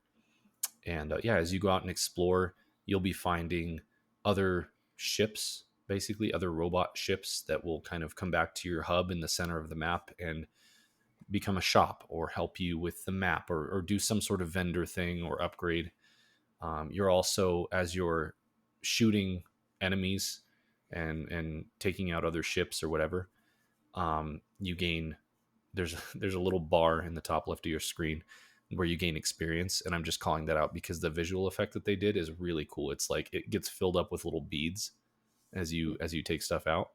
And as you go out and explore, you'll be finding other ships, basically other robot ships that will kind of come back to your hub in the center of the map and become a shop or help you with the map or do some sort of vendor thing or upgrade. You're also, as you're shooting enemies and taking out other ships or whatever, you gain... There's a little bar in the top left of your screen where you gain experience, and I'm just calling that out because the visual effect that they did is really cool. It's like it gets filled up with little beads as you take stuff out.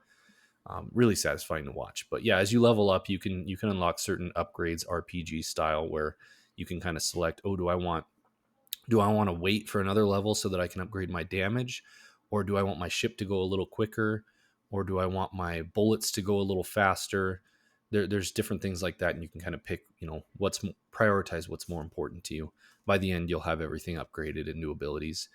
Really satisfying to watch. But yeah, as you level up, you can unlock certain upgrades RPG style where you can kind of select, oh, do I want to wait for another level so that I can upgrade my damage, or do I want my ship to go a little quicker, or do I want my bullets to go a little faster? There's different things like that, and you can kind of pick, prioritize what's more important to you. By the end, you'll have everything upgraded and new abilities.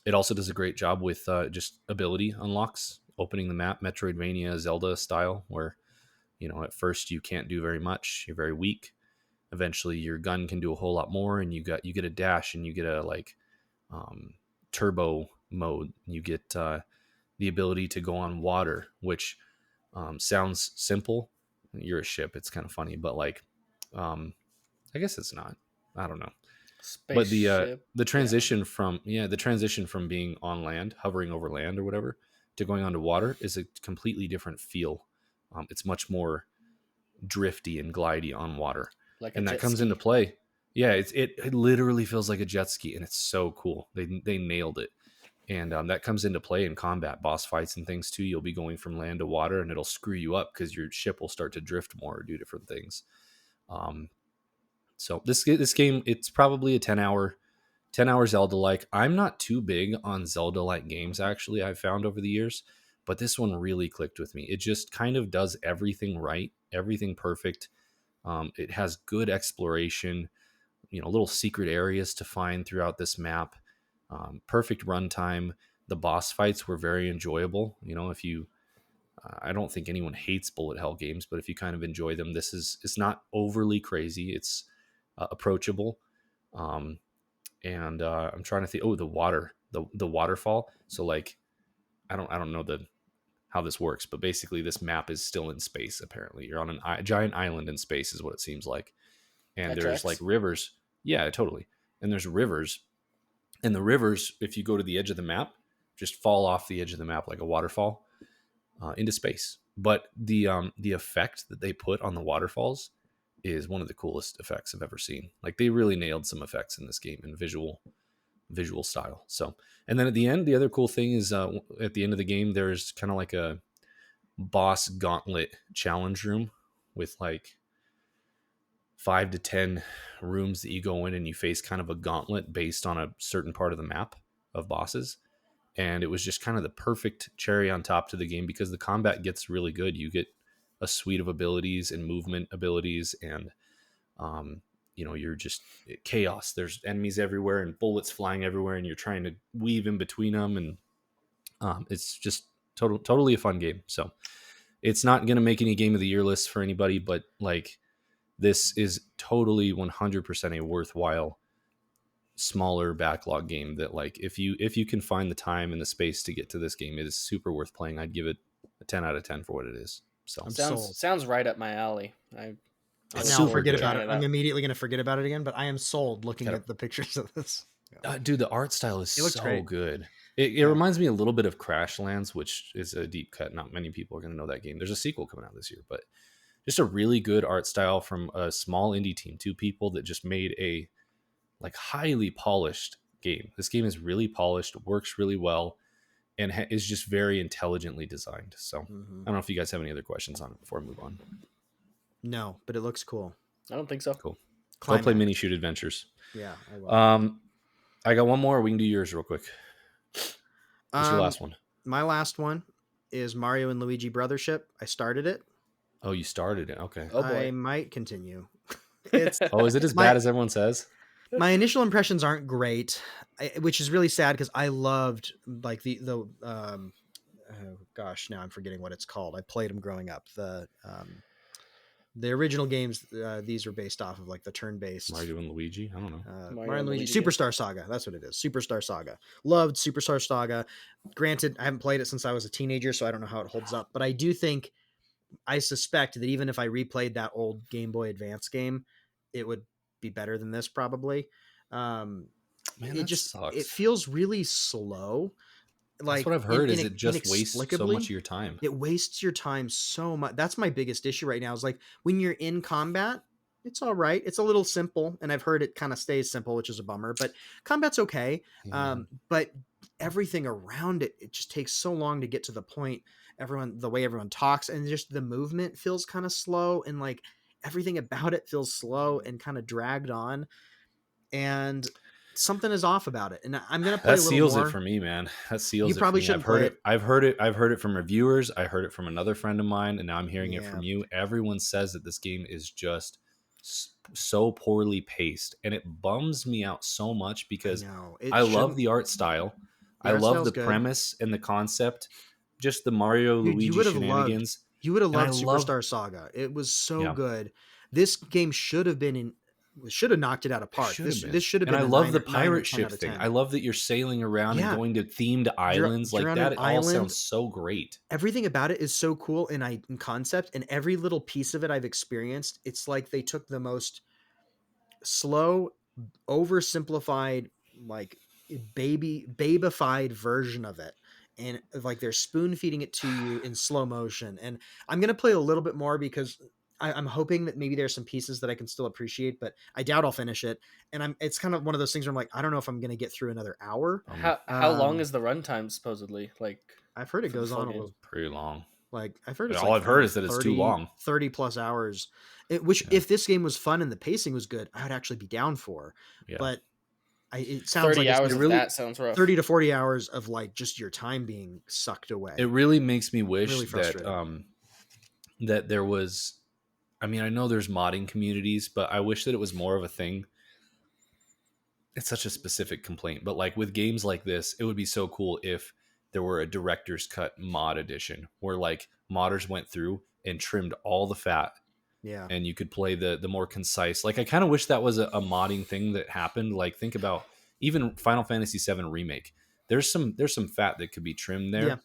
It also does a great job with just ability unlocks, opening the map, Metroidvania, Zelda style, where, at first you can't do very much. You're very weak. Eventually your gun can do a whole lot more, and you get a dash, and you get a turbo mode. You get the ability to go on water, which sounds simple. You're a ship. It's kind of funny, but I guess it's not. I don't know. But the transition from being on land, hovering over land or whatever, to going onto water is a completely different feel. It's much more drifty and glidey on water, and that comes into play. Yeah, it literally feels like a jet ski, and it's so cool. They nailed it, and that comes into play in combat, boss fights, and things too. You'll be going from land to water, and it'll screw you up because your ship will start to drift more or do different things. So this game, it's probably a 10-hour Zelda-like. I'm not too big on Zelda-like games, actually, I've found over the years, but this one really clicked with me. It just kind of does everything right, everything perfect. It has good exploration, little secret areas to find throughout this map. Perfect runtime. The boss fights were very enjoyable. If you, I don't think anyone hates bullet hell games, but if you kind of enjoy them, it's not overly crazy. It's approachable. And I'm trying to think. Oh, the waterfall. So I don't know how this works, but basically this map is still in space. Apparently, you're on a giant island in space, is what it seems like. And that there's tracks. Rivers. Yeah, totally. And there's rivers, and the rivers, if you go to the edge of the map, just fall off the edge of the map like a waterfall into space. But the effect that they put on the waterfalls is one of the coolest effects I've ever seen. They really nailed some effects in this game in visual style. So, and then at the end, the other cool thing is at the end of the game, there's kind of like a boss gauntlet challenge room with 5 to 10 rooms that you go in, and you face kind of a gauntlet based on a certain part of the map of bosses. And it was just kind of the perfect cherry on top to the game, because the combat gets really good. You get a suite of abilities and movement abilities, and you're just chaos. There's enemies everywhere and bullets flying everywhere, and you're trying to weave in between them, and it's just totally a fun game. So it's not going to make any game of the year list for anybody, but this is totally 100% a worthwhile smaller backlog game that if you can find the time and the space to get to this game, it is super worth playing. I'd give it a 10 out of 10 for what it is. So sounds right up my alley. Forget about it. I'm immediately going to forget about it again, but I am sold looking at the pictures of this. Dude, the art style is so good. It reminds me a little bit of Crashlands, which is a deep cut. Not many people are going to know that game. There's a sequel coming out this year, but just a really good art style from a small indie team, 2 people that just made a highly polished game. This game is really polished, works really well, and is just very intelligently designed. So I don't know if you guys have any other questions on it before I move on. No, but it looks cool. I don't think so. Cool. I'll play Mini Shoot Adventures. Yeah, I will. I got one more. We can do yours real quick. What's your last one? My last one is Mario and Luigi Brothership. I started it. Oh, you started it. Okay. Oh boy. I might continue. Is it as bad as everyone says? My initial impressions aren't great, which is really sad because I loved the now I'm forgetting what it's called. I played them growing up. The original games, these were based off of the turn-based Mario and Luigi. I don't know. Mario and Luigi Superstar Saga. That's what it is. Superstar Saga. Loved Superstar Saga. Granted, I haven't played it since I was a teenager, so I don't know how it holds up. But I suspect that even if I replayed that old Game Boy Advance game, it would be better than this probably. Man, it sucks. It feels really slow. That's what I've heard. Is it just wastes so much of your time? It wastes your time so much. That's my biggest issue right now. Is when you're in combat, It's all right. It's a little simple, and I've heard it kind of stays simple, which is a bummer. But combat's okay. Yeah. But everything around it, it just takes so long to get to the point. The way everyone talks, and just the movement feels kind of slow, and like everything about it feels slow and kind of dragged on. And something is off about it. And I'm gonna play That a little seals it more. for me, man. That You seals it for probably me. I've shouldn't heard play it. it. I've heard it from reviewers. I heard it from another friend of mine, and now I'm hearing it Yeah, from you. Everyone says that this game is just so poorly paced, and it bums me out so much I because know I it love shouldn't. the art style. The I art love style's the good. premise and the concept, just the Mario Dude, Luigi shenanigans. you would have And I loved love, Superstar Saga. It was so yeah, good. This game should have knocked it out of it park. should have This been. should have And been I a love the 9 or pirate 10 ship out of thing. 10. I love that you're sailing around and Yeah, going to themed islands you're like on an that. It all island. sounds so great. Everything about it is so cool in concept, and every little piece of it I've experienced. It's like they took the most slow, oversimplified, like babified version of it, and like they're spoon feeding it to you in slow motion. And I'm gonna play a little bit more because I'm hoping that maybe there's some pieces that I can still appreciate, but I doubt I'll finish it. And it's kind of one of those things where I'm like, I don't know if I'm gonna get through another hour. Bummer. How long is the runtime supposedly, like, I've heard it for the goes full on a game? little. Pretty long. Like I've heard it's All like I've heard is that it's too 30 long. 30 plus hours. Which Yeah. if this game was fun and the pacing was good, I would actually be down for. Yeah. But it sounds 30 like hours it of really that sounds rough. 30 to 40 hours of like just your time being sucked away. It really makes me wish Really that frustrating. that there was, I mean, I know there's modding communities, but I wish that it was more of a thing. It's such a specific complaint, but like with games like this, it would be so cool if there were a director's cut mod edition where like modders went through and trimmed all the fat, Yeah. and you could play the more concise. Like I kind of wish that was a modding thing that happened. Like think about even Final Fantasy VII remake. There's some fat that could be trimmed there. Yeah.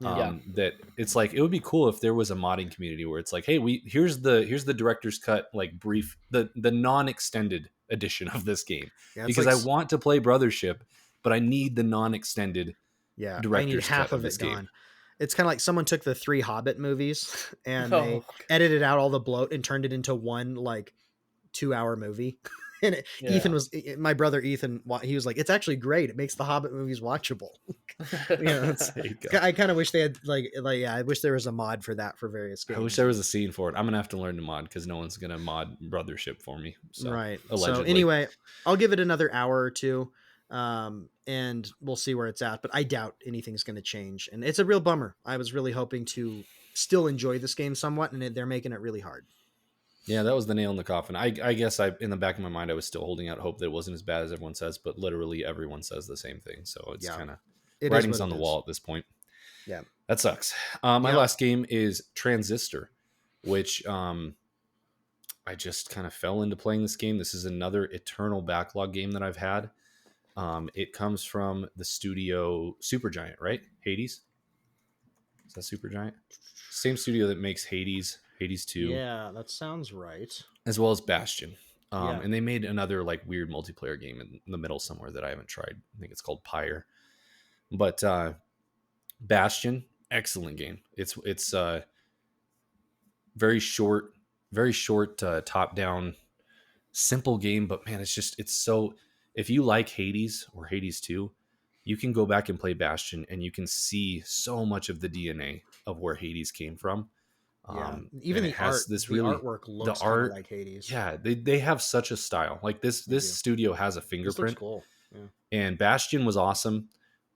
Yeah. That it's like it would be cool if there was a modding community where it's like, hey, here's the director's cut, like brief, the non-extended edition of this game, Yeah, because like, I want to play Brothership, but I need the non-extended yeah, I need director's half cut of this it game. gone. It's kind of like someone took the 3 Hobbit movies and Oh, they edited out all the bloat and turned it into one like 2-hour movie. And yeah. my brother Ethan, he was like, it's actually great. It makes the Hobbit movies watchable. I kind of wish they had yeah, I wish there was a mod for that for various games. I wish there was a scene for it. I'm gonna have to learn to mod because no one's gonna mod Brothership for me. So, right. allegedly. So anyway, I'll give it another hour or two, and we'll see where it's at. But I doubt anything's going to change, and it's a real bummer. I was really hoping to still enjoy this game somewhat, and they're making it really hard. Yeah, that was the nail in the coffin. I guess in the back of my mind, I was still holding out hope that it wasn't as bad as everyone says, but literally everyone says the same thing. So it's kind of writing's on the wall at this point. Yeah, that sucks. My last game is Transistor, which I just kind of fell into playing this game. This is another eternal backlog game that I've had. It comes from the studio Supergiant, right? Hades. Is that Supergiant? Same studio that makes Hades 2. Yeah, that sounds right. As well as Bastion. And they made another like weird multiplayer game in the middle somewhere that I haven't tried. I think it's called Pyre. But Bastion, excellent game. It's very short top down, simple game, but man, it's so, if you like Hades or Hades 2, you can go back and play Bastion and you can see so much of the DNA of where Hades came from. Yeah, even the art, this really artwork looks kind of like Hades. Yeah, they have such a style. Like this studio has a fingerprint. This looks cool. Yeah. And Bastion was awesome.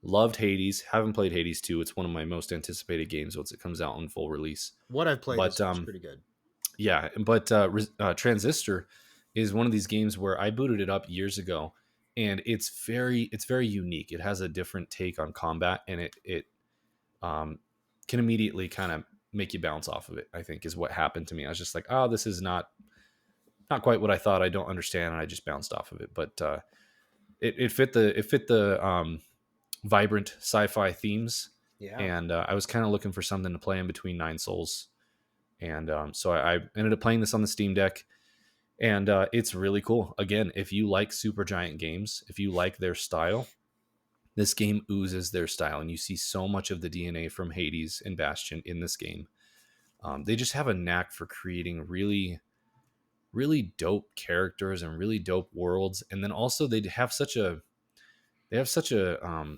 Loved Hades. Haven't played Hades 2. It's one of my most anticipated games once it comes out in full release. What I've played is pretty good. Yeah, but Transistor is one of these games where I booted it up years ago, and it's very unique. It has a different take on combat, and it can immediately kind of make you bounce off of it, I think is what happened to me. I was just like, oh, this is not quite what I thought. I don't understand. And I just bounced off of it. But it fit the vibrant sci-fi themes. Yeah. And I was kind of looking for something to play in between Nine Souls. And so I ended up playing this on the Steam Deck. And it's really cool. Again, if you like Supergiant games, if you like their style, this game oozes their style, and you see so much of the DNA from Hades and Bastion in this game. They just have a knack for creating really really dope characters and really dope worlds. And then also they have such a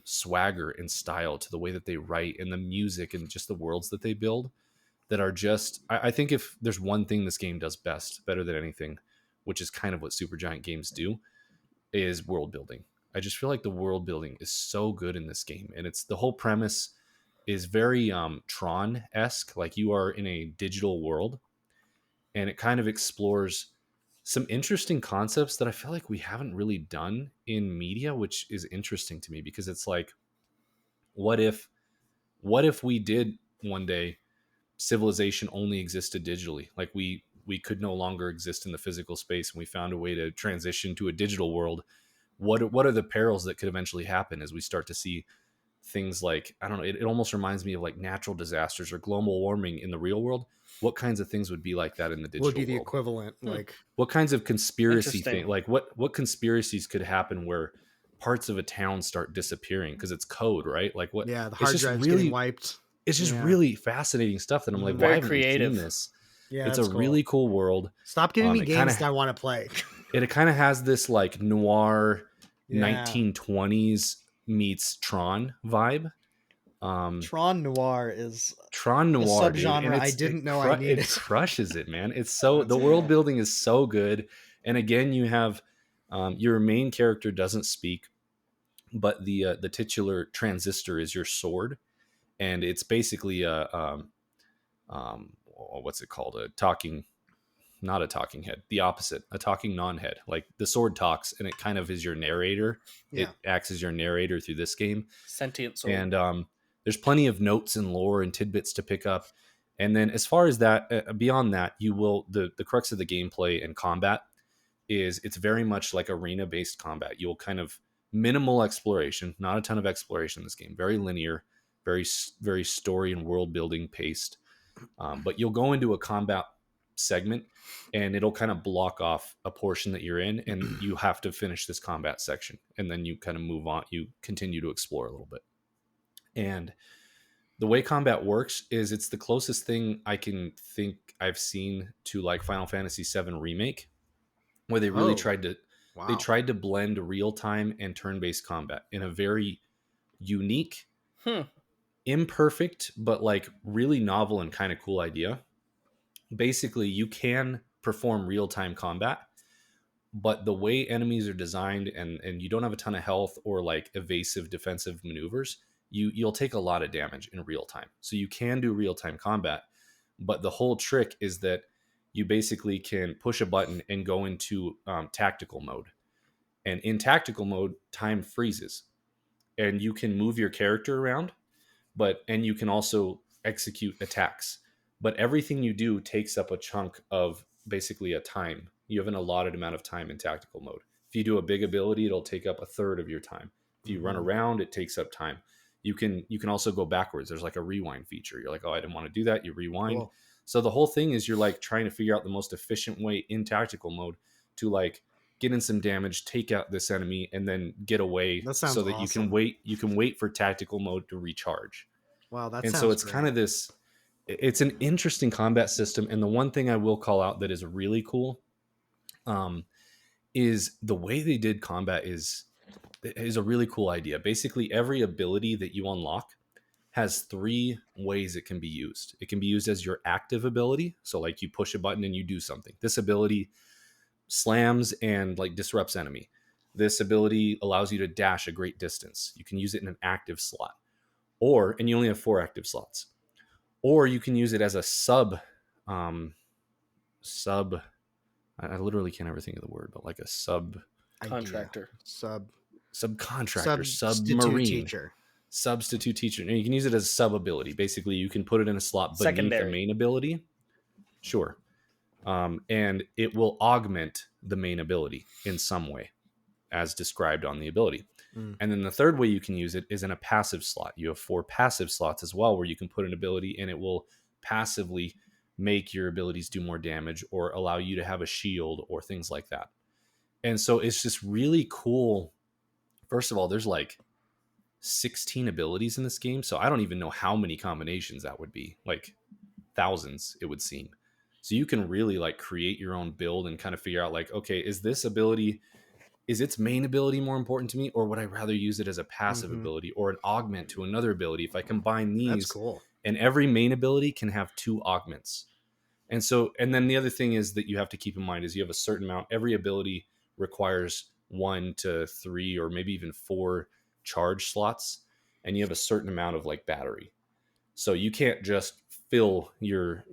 swagger and style to the way that they write and the music and just the worlds that they build that are just, I think if there's one thing this game does best, better than anything, which is kind of what Supergiant games do, is world building. I just feel like the world building is so good in this game. And it's the whole premise is very Tron-esque, like you are in a digital world, and it kind of explores some interesting concepts that I feel like we haven't really done in media, which is interesting to me because it's like, what if we did one day civilization only existed digitally? Like we could no longer exist in the physical space and we found a way to transition to a digital world. What are the perils that could eventually happen as we start to see things like, I don't know, it almost reminds me of like natural disasters or global warming in the real world. What kinds of things would be like that in the digital would be the world? equivalent? Like what kinds of conspiracy things, like what conspiracies could happen where parts of a town start disappearing because it's code, right? Like what? Yeah, the hard drive's getting wiped. It's just really fascinating stuff that I'm like, why haven't we seen this? Yeah, it's a really cool world. Stop giving me games that I want to play. It kind of has this like noir 1920s meets Tron vibe. Tron Noir is a subgenre, dude, I didn't know I needed. It crushes it, man. It's so the world building is so good. And again, you have your main character doesn't speak, but the titular transistor is your sword, and it's basically what's it called? Not a talking head, the opposite, a talking non-head. Like the sword talks and it kind of is your narrator. It acts as your narrator through this game. Sentient sword. And there's plenty of notes and lore and tidbits to pick up. And then as far as that, beyond that, you will, the crux of the gameplay and combat is it's very much like arena based combat. You'll kind of minimal exploration, not a ton of exploration in this game, very linear, very, very story and world building paced. But you'll go into a combat segment and it'll kind of block off a portion that you're in and you have to finish this combat section, and then you kind of move on, you continue to explore a little bit. And the way combat works is it's the closest thing I can think I've seen to like Final Fantasy VII Remake, where they really tried to blend real-time and turn-based combat in a very unique, imperfect, but like really novel and kind of cool idea. Basically, you can perform real-time combat, but the way enemies are designed and you don't have a ton of health or like evasive defensive maneuvers, you'll take a lot of damage in real time. So you can do real-time combat, but the whole trick is that you basically can push a button and go into tactical mode. And in tactical mode, time freezes and you can move your character around, and you can also execute attacks. But everything you do takes up a chunk of basically a time. You have an allotted amount of time in tactical mode. If you do a big ability, it'll take up a third of your time. If you run around, it takes up time. You can also go backwards. There's like a rewind feature. You're like, oh, I didn't want to do that. You rewind. Cool. So the whole thing is you're like trying to figure out the most efficient way in tactical mode to like get in some damage, take out this enemy, and then get away so that awesome. you can wait for tactical mode to recharge. Wow, that's and so it's great. Kind of this. It's an interesting combat system, and the one thing I will call out that is really cool, is the way they did combat is a really cool idea. Basically, every ability that you unlock has 3 ways it can be used. It can be used as your active ability, so like you push a button and you do something. This ability slams and like disrupts enemy. This ability allows you to dash a great distance. You can use it in an active slot, and you only have 4 active slots. Or you can use it as a sub. I literally can't ever think of the word, but like a subcontractor, subcontractor, submarine substitute teacher. And you can use it as a sub ability. Basically, you can put it in a slot beneath the main ability. Sure. And it will augment the main ability in some way, as described on the ability. And then the third way you can use it is in a passive slot. You have 4 passive slots as well, where you can put an ability and it will passively make your abilities do more damage or allow you to have a shield or things like that. And so it's just really cool. First of all, there's like 16 abilities in this game. So I don't even know how many combinations that would be, like thousands, it would seem. So you can really like create your own build and kind of figure out like, okay, is its main ability more important to me, or would I rather use it as a passive ability or an augment to another ability? If I combine these, that's cool. And every main ability can have 2 augments. And then the other thing is that you have to keep in mind is you have a certain amount. Every ability requires 1 to 3 or maybe even 4 charge slots, and you have a certain amount of like battery. So you can't just fill your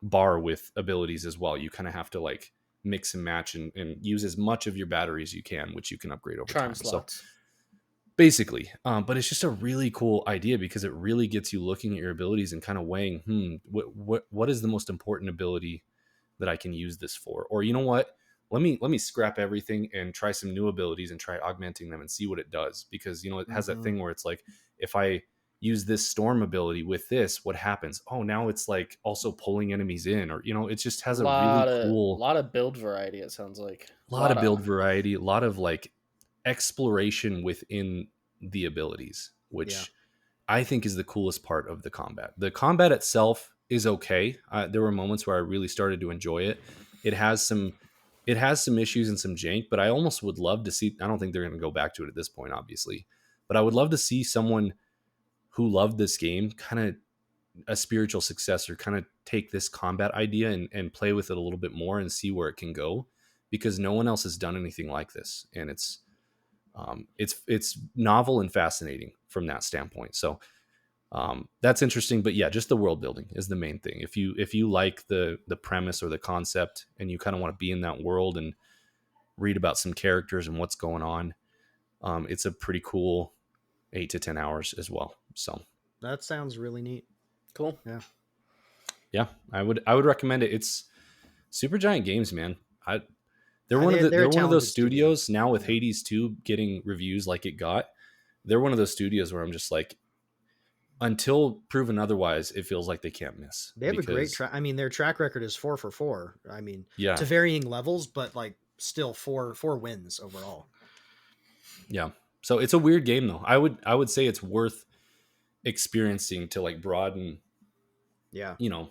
bar with abilities as well. You kind of have to like mix and match and use as much of your battery as you can, which you can upgrade over time. Slots. So basically, but it's just a really cool idea because it really gets you looking at your abilities and kind of weighing, what is the most important ability that I can use this for? Or you know what? Let me scrap everything and try some new abilities and try augmenting them and see what it does. Because, it has that thing where it's like, if I use this storm ability with this, what happens? Oh, now it's like also pulling enemies in, or, it just has a really cool... A lot of build variety, it sounds like. A lot of build variety, a lot of like exploration within the abilities, which I think is the coolest part of the combat. The combat itself is okay. There were moments where I really started to enjoy it. It has some issues and some jank, but I almost would love to see, I don't think they're going to go back to it at this point, obviously, but I would love to see someone who loved this game, kind of a spiritual successor, kind of take this combat idea and play with it a little bit more and see where it can go, because no one else has done anything like this. And it's novel and fascinating from that standpoint. So that's interesting, but yeah, just the world building is the main thing. If you like the premise or the concept and you kind of want to be in that world and read about some characters and what's going on, it's a pretty cool 8 to 10 hours as well. So that sounds really neat. Cool. Yeah. I would recommend it. It's Supergiant Games, man. They're one of those studios now with Hades 2 getting reviews like it got. They're one of those studios where I'm just like, until proven otherwise, it feels like they can't miss. They have a great track. I mean, their track record is 4 for 4. I mean, yeah, to varying levels, but like still four wins overall. Yeah. So it's a weird game though. I would say it's worth experiencing to like broaden. Yeah. Kind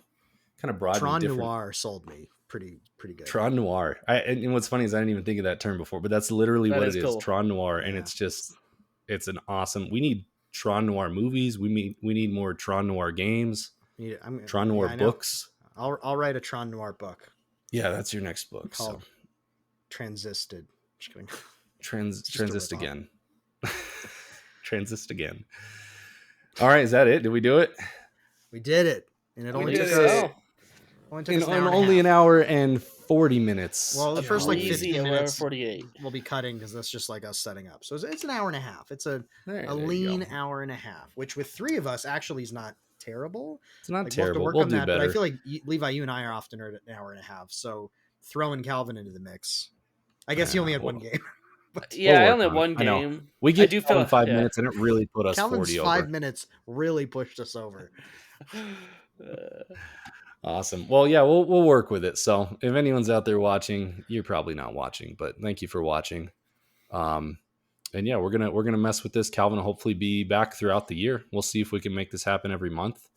of broaden. Tron Noir sold me pretty good. Tron Noir. And what's funny is I didn't even think of that term before, but that's literally what it is. Cool. Tron Noir, and it's an awesome. We need Tron Noir movies. We need more Tron Noir games. Tron Noir books. I'll write a Tron Noir book. Yeah, that's your next book. Called Transisted. Just kidding. Transist again. Transist again. All right, is that it? Did we do it? We did it, and it only took us an hour and 40 minutes. Well, the first like 15 minutes 48. We'll be cutting because that's just like us setting up. So it's an hour and a half. It's a lean hour and a half, which with 3 of us actually is not terrible. It's not terrible. We'll do better. But I feel like Levi, you and I are often at an hour and a half. So throwing Calvin into the mix. I guess he only had one game. I only had one game. We get in 5 minutes, and it really put us Calvin's 40 over. 5 minutes really pushed us over. Awesome. Well, yeah, we'll work with it. So if anyone's out there watching, you're probably not watching, but thank you for watching. And yeah, we're gonna mess with this. Calvin will hopefully be back throughout the year. We'll see if we can make this happen every month.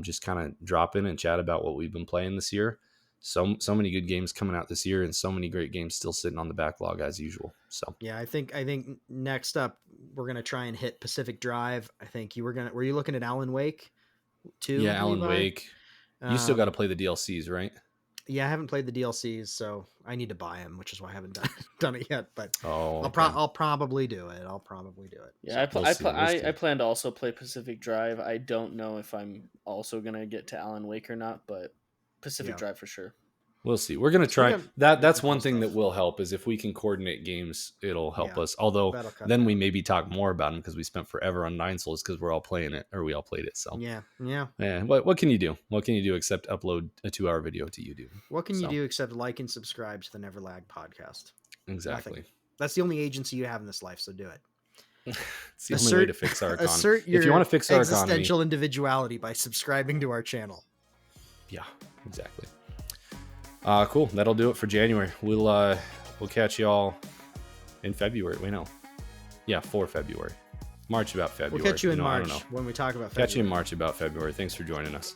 Just kind of drop in and chat about what we've been playing this year. So many good games coming out this year, and so many great games still sitting on the backlog as usual. So yeah, I think next up we're gonna try and hit Pacific Drive. I think were you looking at Alan Wake too? Yeah, Alan Wake. You still got to play the DLCs, right? Yeah, I haven't played the DLCs, so I need to buy them, which is why I haven't done it yet. But I'll probably do it. Yeah, so I plan to also play Pacific Drive. I don't know if I'm also gonna get to Alan Wake or not, but Pacific Drive for sure. We'll see. We're gonna try that. That's one thing that will help is if we can coordinate games, it'll help us. Although then we maybe talk more about them because we spent forever on Nine Souls because we're all playing it, or we all played it. So yeah. What can you do? What can you do except upload a 2-hour video to YouTube? What can you do except like and subscribe to the Never Lag podcast? Exactly. Nothing. That's the only agency you have in this life. So do it. It's the only way to fix our economy. If you want to fix our economy, existential individuality by subscribing to our channel. Yeah, exactly. Cool. That'll do it for January. We'll catch y'all in February. For February. March about February. We'll catch you in March when we talk about February. Catch you in March about February. Thanks for joining us.